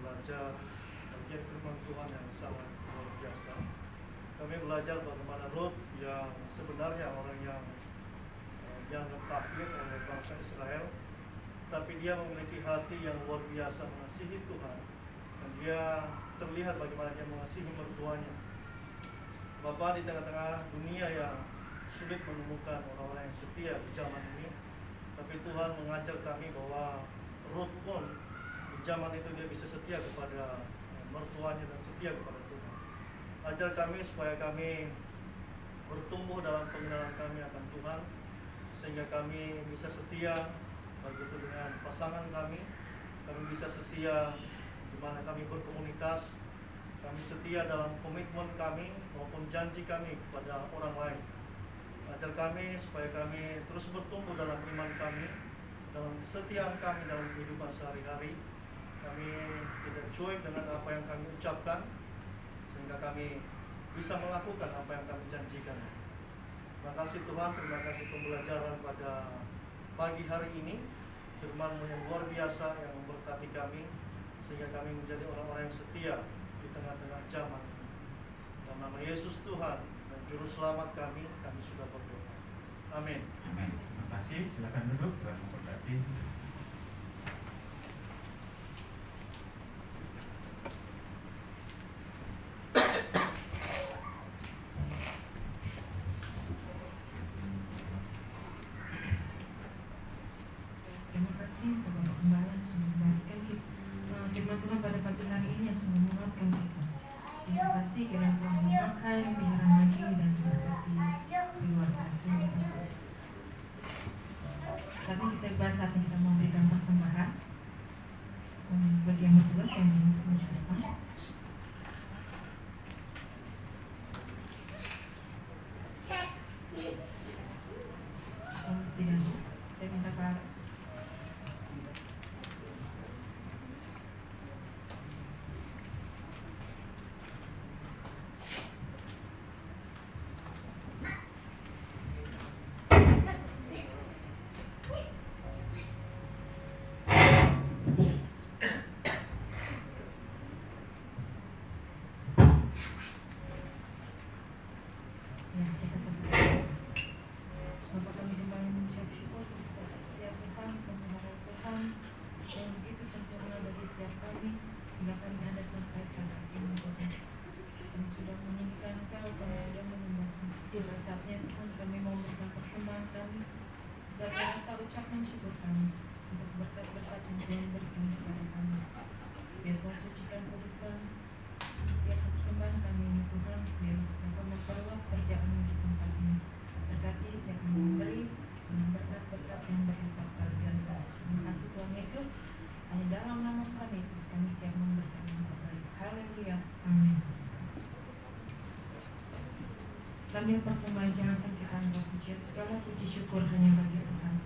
belajar bagian firman Tuhan yang sangat luar biasa. Kami belajar bagaimana Lot yang sebenarnya orang yang dianggap kafir oleh bangsa Israel, tapi dia memiliki hati yang luar biasa mengasihi Tuhan, dan dia terlihat bagaimana dia mengasihi mertuanya. Bapak, di tengah-tengah dunia yang sulit menemukan orang-orang yang setia di zaman ini, tapi Tuhan mengajar kami bahwa Lot pun di zaman itu dia bisa setia kepada mertuanya dan setia kepada Tuhan. Ajar kami supaya kami bertumbuh dalam pengenalan kami akan Tuhan, sehingga kami bisa setia baik itu dengan pasangan kami bisa setia di mana kami berkomunitas, kami setia dalam komitmen kami maupun janji kami kepada orang lain. Ajar kami supaya kami terus bertumbuh dalam iman kami, dalam kesetiaan kami dalam kehidupan sehari-hari. Kami tidak cuek dengan apa yang kami ucapkan, sehingga kami bisa melakukan apa yang kami janjikan. Terima kasih Tuhan, terima kasih pembelajaran pada pagi hari ini, firman-Mu yang luar biasa yang memberkati kami, sehingga kami menjadi orang-orang yang setia di tengah-tengah zaman ini. Dalam nama Yesus Tuhan dan Juru Selamat kami sudah berdoa. Amin. Amin. Terima kasih. Silakan duduk. Tuhan memberkati. Terima kasih untuk perkembangan sungguh memberikan firman Tuhan pada pagi hari ini yang sungguh menguatkan kita. Terima kasih kiranya Tuhan memakai pikiran lagi dan memberkati keluarga. Terima kasih. Saat ini kita bahas, saat ini kita memberikan persembahan bagi yang bertugas yang mengucapkan. Saya minta Pak Arus. Sebagai rasa ucapan syukur kami untuk berkat-berkat yang Tuhan berikan kepada kami. Biar Tuhan sucikan, kuduskan setiap persembahan kami ini Tuhan, biar dapat memperluas kerjaan di tempat ini. Berkati siapa yang memberi dengan berkat-berkat yang berlipat kali-ganda. Terima kasih Tuhan Yesus. Hanya dalam nama Tuhan Yesus kami siap memberikan yang terbaik. Haleluya. Amin. Sambil persembahan yang akan kita angkat pujian, segala puji syukur hanya bagi Tuhan.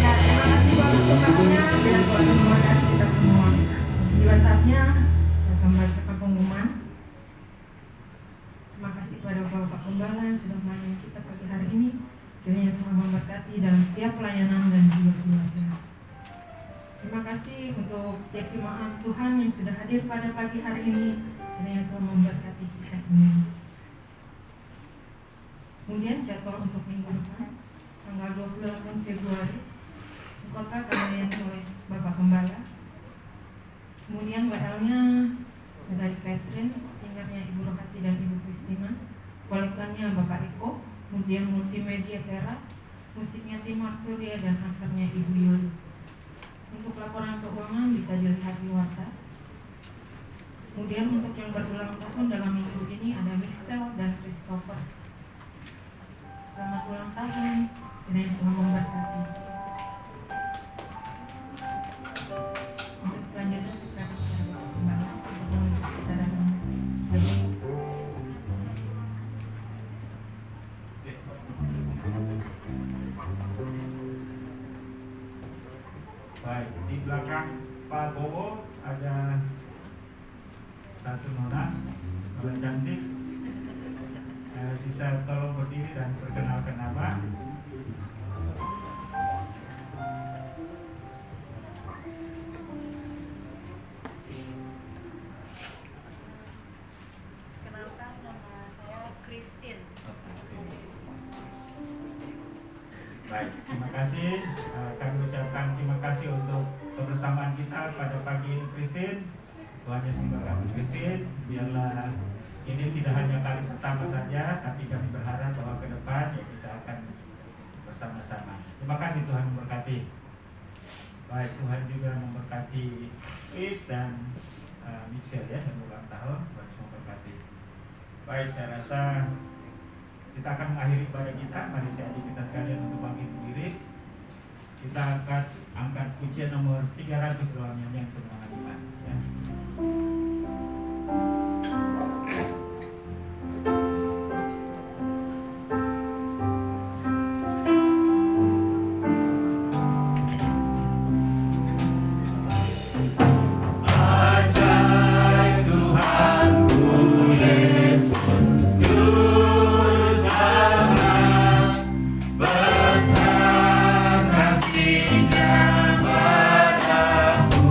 Nah, terima kasih Bapak Bapaknya dan Tuhan dari kita semua. Tiba saatnya akan membacakan pengumuman. Terima kasih kepada Bapak Gembala yang sudah melayani kita pagi hari ini. Kiranya Tuhan memberkati dalam setiap pelayanan dan juga pengajaran. Terima kasih untuk setiap jemaat Tuhan yang sudah hadir pada pagi hari ini. Kiranya Tuhan memberkati kita semua. Kemudian jadwal untuk minggu depan tanggal 28 Februari kota akan dilayani oleh Bapak Gembala. Kemudian WL-nya Saudari Catherine, singernya Ibu Rohati dan Ibu Kristina, kualikannya Bapak Eko, kemudian multimedia Vera, musiknya Tim Arturia dan hasilnya Ibu Yuli. Untuk laporan keuangan bisa dilihat di warta. Kemudian untuk yang berulang tahun dalam minggu ini ada Michelle dan Christopher. Selamat ulang tahun, kiranya Tuhan memberkati. Untuk selanjutnya kita akan kembali untuk menuju kita dalam bagi Baik, di belakang Pak Bowo ada satu nona cantik. Bisa tolong berdiri dan perkenalkan nama. Kenalkan, nama saya Christine. Baik, terima kasih. Kami ucapkan terima kasih untuk kebersamaan kita pada pagi ini, Christine. Tuhan Yesus memberkati Christine. Biarlah ini tidak hanya kali pertama saja, tapi kami berharap bahwa ke depan ya kita akan bersama-sama. Terima kasih, Tuhan memberkati. Baik, Tuhan juga memberkati Chris dan Michelle ya yang ulang tahun. Tuhan Yesus memberkati. Baik, saya rasa kita akan mengakhiri ibadah kita. Mari saya ajak kita sekalian untuk bangkit berdiri. Kita angkat pujian nomor 300 dalam nyanyian kemenangan iman. Ya. Bersama kasihnya padaku.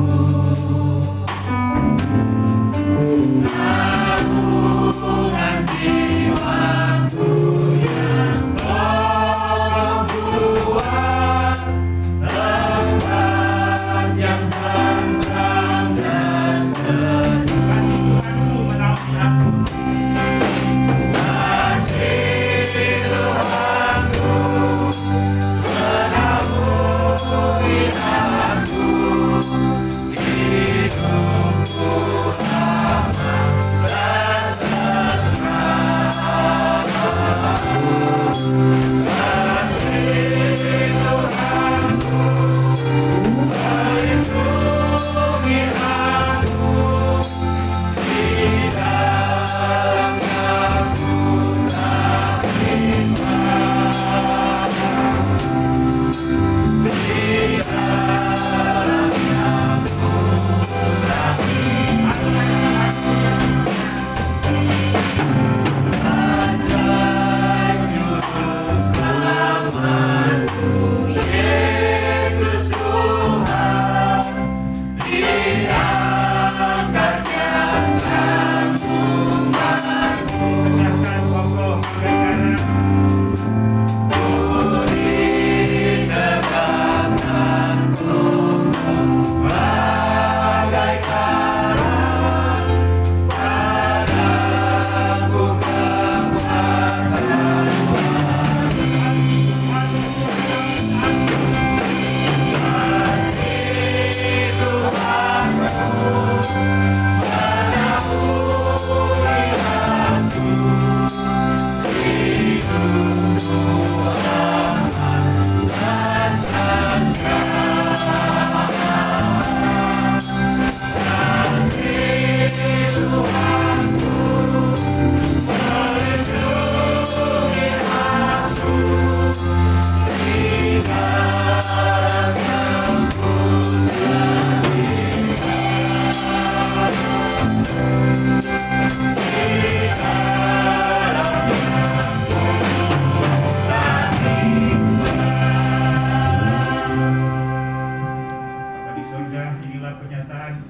inilah penyataan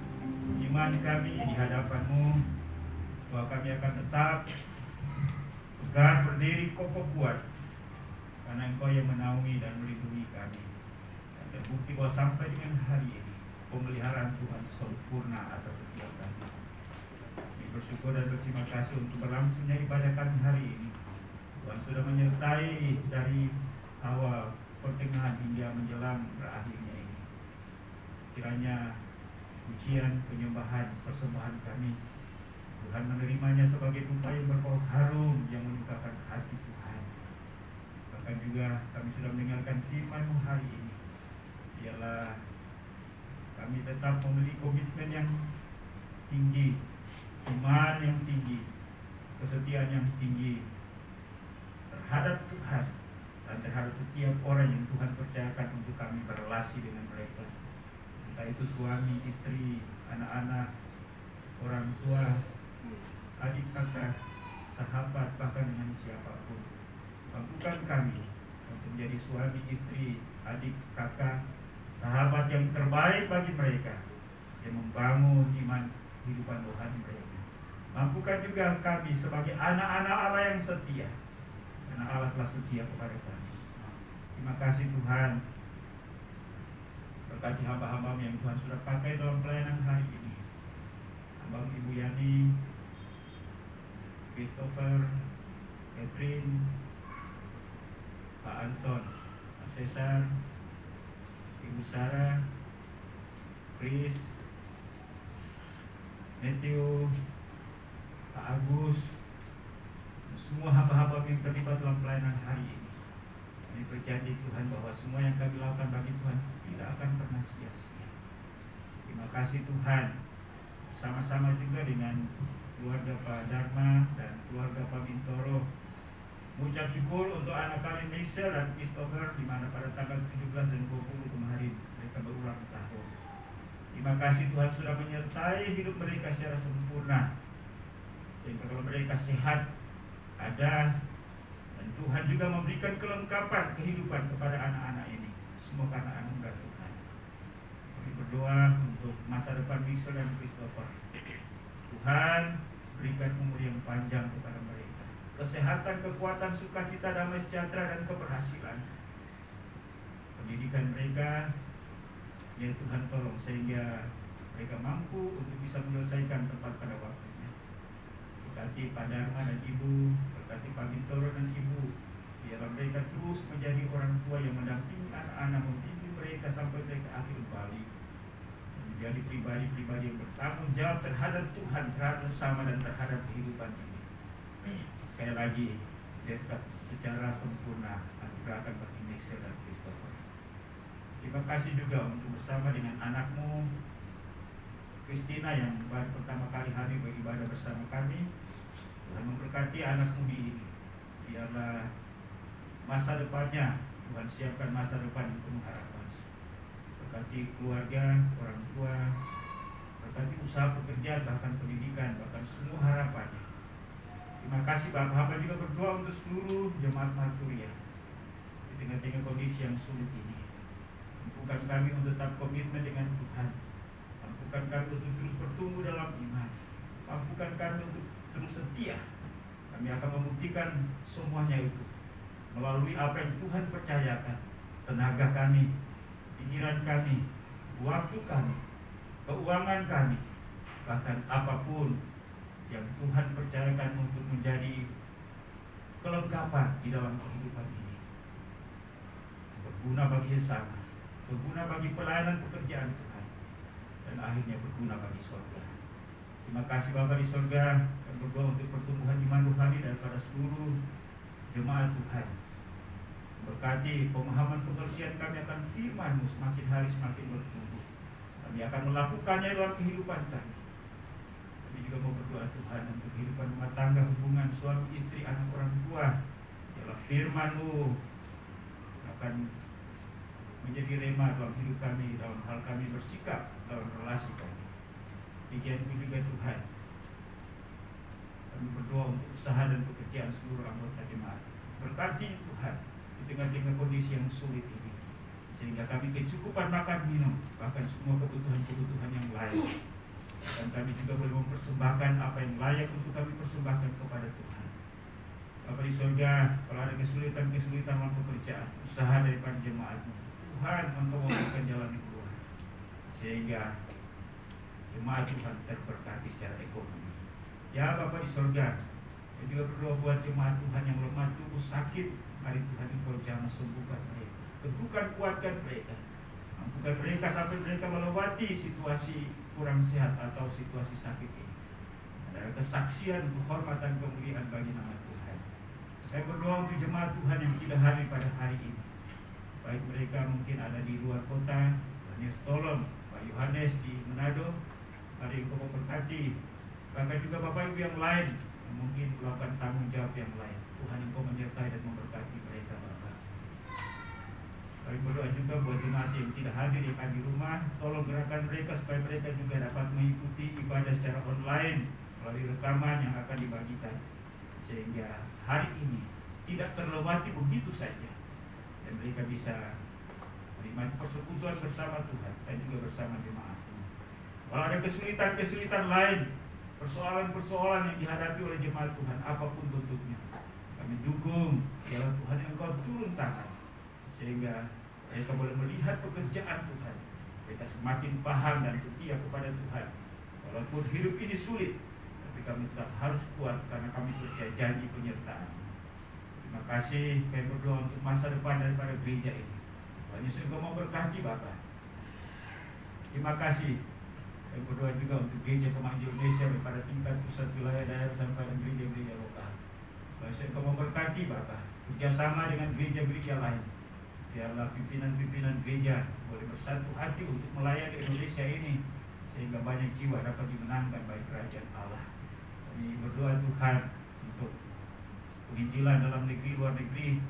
iman kami di hadapan-Mu, bahwa kami akan tetap tegar berdiri kokoh kuat, karena Engkau yang menaungi dan melindungi kami. Dan terbukti bahwa sampai dengan hari ini pemeliharaan Tuhan sempurna atas setiap kami. Kami bersyukur dan berterima kasih untuk berlangsungnya ibadah kami hari ini. Tuhan sudah menyertai dari awal, pertengahan hingga menjelang berakhirnya ini. Kiranya pujian, penyembahan, persembahan kami, Tuhan menerimanya sebagai dupa yang berbau harum yang menyukakan hati Tuhan. Bahkan juga kami sudah mendengarkan firman-Mu hari ini. Biarlah kami tetap memiliki komitmen yang tinggi, iman yang tinggi, kesetiaan yang tinggi terhadap Tuhan dan terhadap setiap orang yang Tuhan percayakan untuk kami berrelasi dengan mereka. Entah itu suami, istri, anak-anak, orang tua, adik kakak, sahabat, bahkan dengan siapapun. Mampukan kami untuk menjadi suami, istri, adik, kakak, sahabat yang terbaik bagi mereka, yang membangun iman kehidupan rohani mereka. Mampukan juga kami sebagai anak-anak Allah yang setia, karena Allah telah setia kepada kami. Terima kasih Tuhan. Berkati hamba-hamba yang Tuhan sudah pakai dalam pelayanan hari ini. Hamba Ibu Yani, Christopher, Catherine, Pak Anton, Pak Cesar, Ibu Sarah, Chris, Matthew, Pak Agus, semua hamba-hamba yang terlibat dalam pelayanan hari ini. Kami berjanji Tuhan bahwa semua yang kami lakukan bagi Tuhan tidak akan pernah sia-sia. Terima kasih Tuhan. Sama-sama juga dengan keluarga Pak Dharma dan keluarga Pak Bintoro, mengucap syukur untuk anak kami Michelle dan Christopher, di mana pada tanggal 17 dan 20 kemarin mereka berulang tahun. Terima kasih Tuhan sudah menyertai hidup mereka secara sempurna, sehingga kalau mereka sehat, ada, dan Tuhan juga memberikan kelengkapan kehidupan kepada anak-anak ini. Semua karena anugerah Tuhan. Kami berdoa untuk masa depan Michelle dan Christopher. Tuhan berikan umur yang panjang kepada mereka, kesehatan, kekuatan, sukacita, damai sejahtera, dan keberhasilan. Pendidikan mereka, ya Tuhan tolong sehingga mereka mampu untuk bisa menyelesaikan tepat pada waktunya. Berkati Pak Dharma dan Ibu, berkati Pak Bintoro dan Ibu, biarlah mereka terus menjadi orang tua yang mendampingi anak-anak, membimbing mereka sampai mereka akhir balik, menjadi pribadi-pribadi yang bertanggung jawab terhadap Tuhan, terhadap sesama, dan terhadap kehidupan ini. Sekali lagi, dekat secara sempurna anugerahkan bagi Michelle dan Christopher. Terima kasih juga untuk bersama dengan anakmu Christina yang baru pertama kali hadir beribadah bersama kami. Tuhan memberkati anakmu ini. Biarlah masa depannya Tuhan siapkan masa depan yang penuh harapan. Berkati keluarga, orang tua, berkati usaha pekerjaan, bahkan pendidikan, bahkan semua harapannya. Terima kasih Bapak. Hamba juga berdoa untuk seluruh jemaat Marturia di tengah-tengah kondisi yang sulit ini. Mampukan kami untuk tetap komitmen dengan Tuhan. Mampukan kami untuk terus bertumbuh dalam iman. Mampukan kami untuk terus setia. Kami akan membuktikan semuanya itu melalui apa yang Tuhan percayakan. Tenaga kami, pikiran kami, waktu kami, keuangan kami, bahkan apapun yang Tuhan percayakan untuk menjadi kelengkapan di dalam kehidupan ini, berguna bagi sesama, berguna bagi pelayanan pekerjaan Tuhan, dan akhirnya berguna bagi surga. Terima kasih Bapa di surga, dan berdoa untuk pertumbuhan iman rohani daripada seluruh jemaat Tuhan. Berkati pemahaman pengertian kami akan firman-Mu semakin hari semakin bertumbuh. Kami akan melakukannya dalam kehidupan kami. Kami juga mau berdoa Tuhan untuk kehidupan rumah tangga, hubungan suami istri, anak orang tua. Biarlah firman-Mu akan menjadi rema dalam hidup kami, dalam hal kami bersikap, dalam relasi kami. Demikian juga Tuhan, kami berdoa untuk usaha dan pekerjaan seluruh anggota jemaat. Berkati Tuhan di tengah-tengah kondisi yang sulit ini, sehingga kami kecukupan makan minum, bahkan semua kebutuhan-kebutuhan yang lain. Dan kami juga boleh mempersembahkan apa yang layak untuk kami persembahkan kepada Tuhan. Bapa di surga, kalau ada kesulitan-kesulitan dalam pekerjaan, usaha daripada jemaat-Mu, Tuhan, Engkau memberikan jalan keluar, sehingga jemaat Tuhan terberkati secara ekonomi. Ya Bapa di surga, saya juga berdoa buat jemaat Tuhan yang lemah tubuh sakit. Mari Tuhan Engkau jangan sembuhkan mereka, teguhkan, kuatkan mereka, mampukan mereka sampai mereka melewati situasi kurang sehat atau situasi sakit ini. Adalah kesaksian, kehormatan, kemuliaan bagi nama Tuhan. Saya berdoa untuk jemaat Tuhan yang tidak hadir pada hari ini, baik mereka mungkin ada di luar kota, Yesus tolong Pak Yohanes di Manado, mari Engkau memberkati, bahkan juga Bapak Ibu yang lain yang mungkin melakukan tanggung jawab yang lain. Tuhan Engkau menyertai dan memberkati mereka Bapak. Kami berdoa juga buat jemaat yang tidak hadir yang di rumah, tolong gerakan mereka supaya mereka juga dapat mengikuti ibadah secara online melalui rekaman yang akan dibagikan, sehingga hari ini tidak terlewati begitu saja dan mereka bisa menikmati persekutuan bersama Tuhan dan juga bersama jemaat. Kalau ada kesulitan-kesulitan lain, persoalan-persoalan yang dihadapi oleh jemaat Tuhan, apapun bentuknya, kami dukung jalan Tuhan yang Engkau turun tangan, sehingga mereka boleh melihat pekerjaan Tuhan. Mereka semakin paham dan setia kepada Tuhan. Walaupun hidup ini sulit, tapi kami tetap harus kuat karena kami percaya janji penyertaan. Terima kasih, kami berdoa untuk masa depan daripada gereja ini. Tuhan Yesus Engkau memberkati Bapak. Terima kasih. Kami berdoa juga untuk gereja Kemahiran Indonesia daripada tingkat pusat, wilayah, daerah sampai dan gereja-gereja lokal. Tuhan Yesus Engkau memberkati Bapak, kerjasama dengan gereja-gereja lain. Biarlah pimpinan-pimpinan gereja boleh bersatu hati untuk melayani Indonesia ini, sehingga banyak jiwa dapat dimenangkan bagi kerajaan Allah. Kami berdoa Tuhan untuk penginjilan dalam negeri, luar negeri,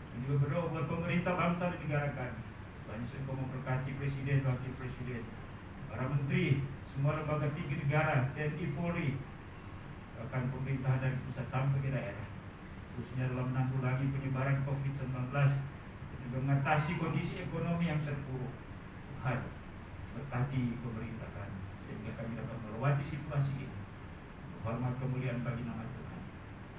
dan juga berdoa buat pemerintah bangsa dan negara kami. Tuhan Yesus Engkau memberkati Presiden, Wakil Presiden, para menteri, semua lembaga tinggi negara, TNI, Polri, bahkan pemerintah dari pusat sampai ke daerah, khususnya dalam menanggulangi penyebaran COVID-19, juga mengatasi kondisi ekonomi yang terpuruk. Tuhan berkati pemerintah kami, sehingga kami dapat melewati situasi ini. Hormat kemuliaan bagi nama Tuhan.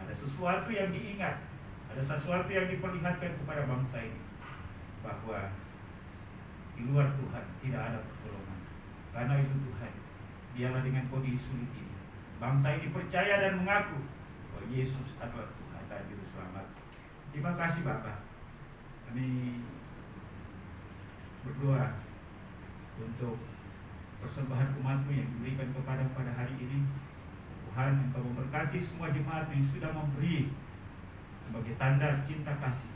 Ada sesuatu yang diingat, ada sesuatu yang diperlihatkan kepada bangsa ini, bahwa di luar Tuhan tidak ada pertolongan. Karena itu Tuhan, biarlah dengan kondisi sulit ini, bangsa ini percaya dan mengaku bahwa Yesus adalah Tuhan dan Juru Selamat. Terima kasih Bapak. Kami berdoa untuk persembahan umat-Mu yang diberikan kepada pada hari ini. Tuhan, Engkau memberkati semua jemaat yang sudah memberi sebagai tanda cinta kasih,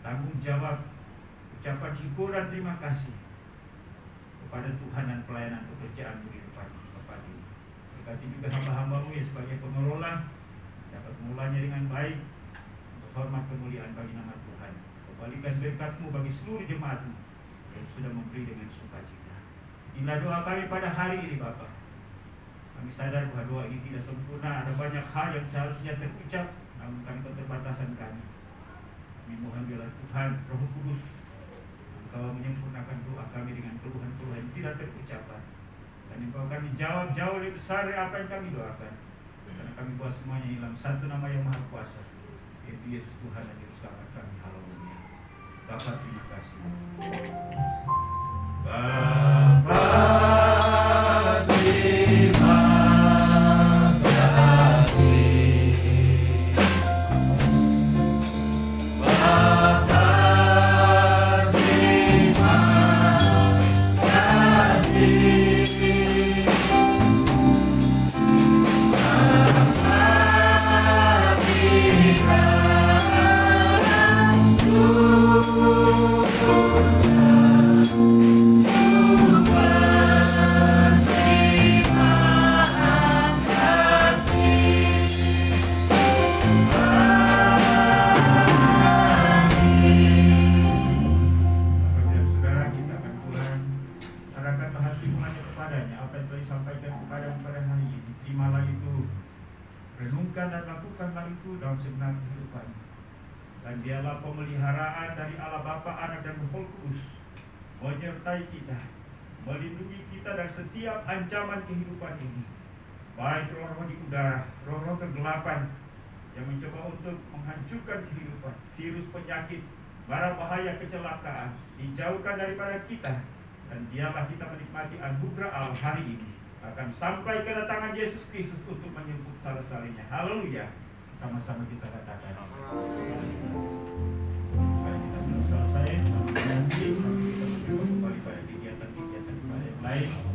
tanggung jawab, ucapan syukur dan terima kasih kepada Tuhan dan pelayanan pekerjaan-Mu di depan Bapak ini. Berkati juga hamba-hamba-Mu yang sebagai pengelola dapat mengolahnya dengan baik untuk hormat kemuliaan bagi nama Tuhan. Kembalikan berkat-Mu bagi seluruh jemaat-Mu yang sudah memberi dengan sukacita. Inilah doa kami pada hari ini Bapa. Kami sadar bahwa doa ini tidak sempurna, ada banyak hal yang seharusnya terucap, namun karena keterbatasan kami. Kami mohon biarlah Tuhan Roh Kudus Engkau menyempurnakan doa kami dengan keluhan-keluhan yang tidak terucapkan, dan Engkau akan dijawab jauh lebih besar dari apa yang kami doakan, karena kami buat semuanya dalam satu nama yang Maha Kuasa, yaitu Yesus Tuhan dan Juru Selamat kami. Haleluya. Bapa, terima kasih. Bapa, terima dan lakukanlah itu dalam segenap kehidupan. Dan biarlah pemeliharaan dari Allah Bapa, Anak dan Roh Kudus menyertai kita, melindungi kita dari setiap ancaman kehidupan ini, baik roh-roh di udara, roh-roh kegelapan yang mencoba untuk menghancurkan kehidupan, virus penyakit, bara bahaya kecelakaan, dijauhkan daripada kita. Dan biarlah kita menikmati anugerah Allah hari ini akan sampai kedatangan Yesus Kristus untuk menjemput salah-salihnya. Haleluya. Sama-sama kita katakan. Mari kita sudah selesai, sampai nanti sampai kita berjumpa kembali pada kegiatan-kegiatan yang lain.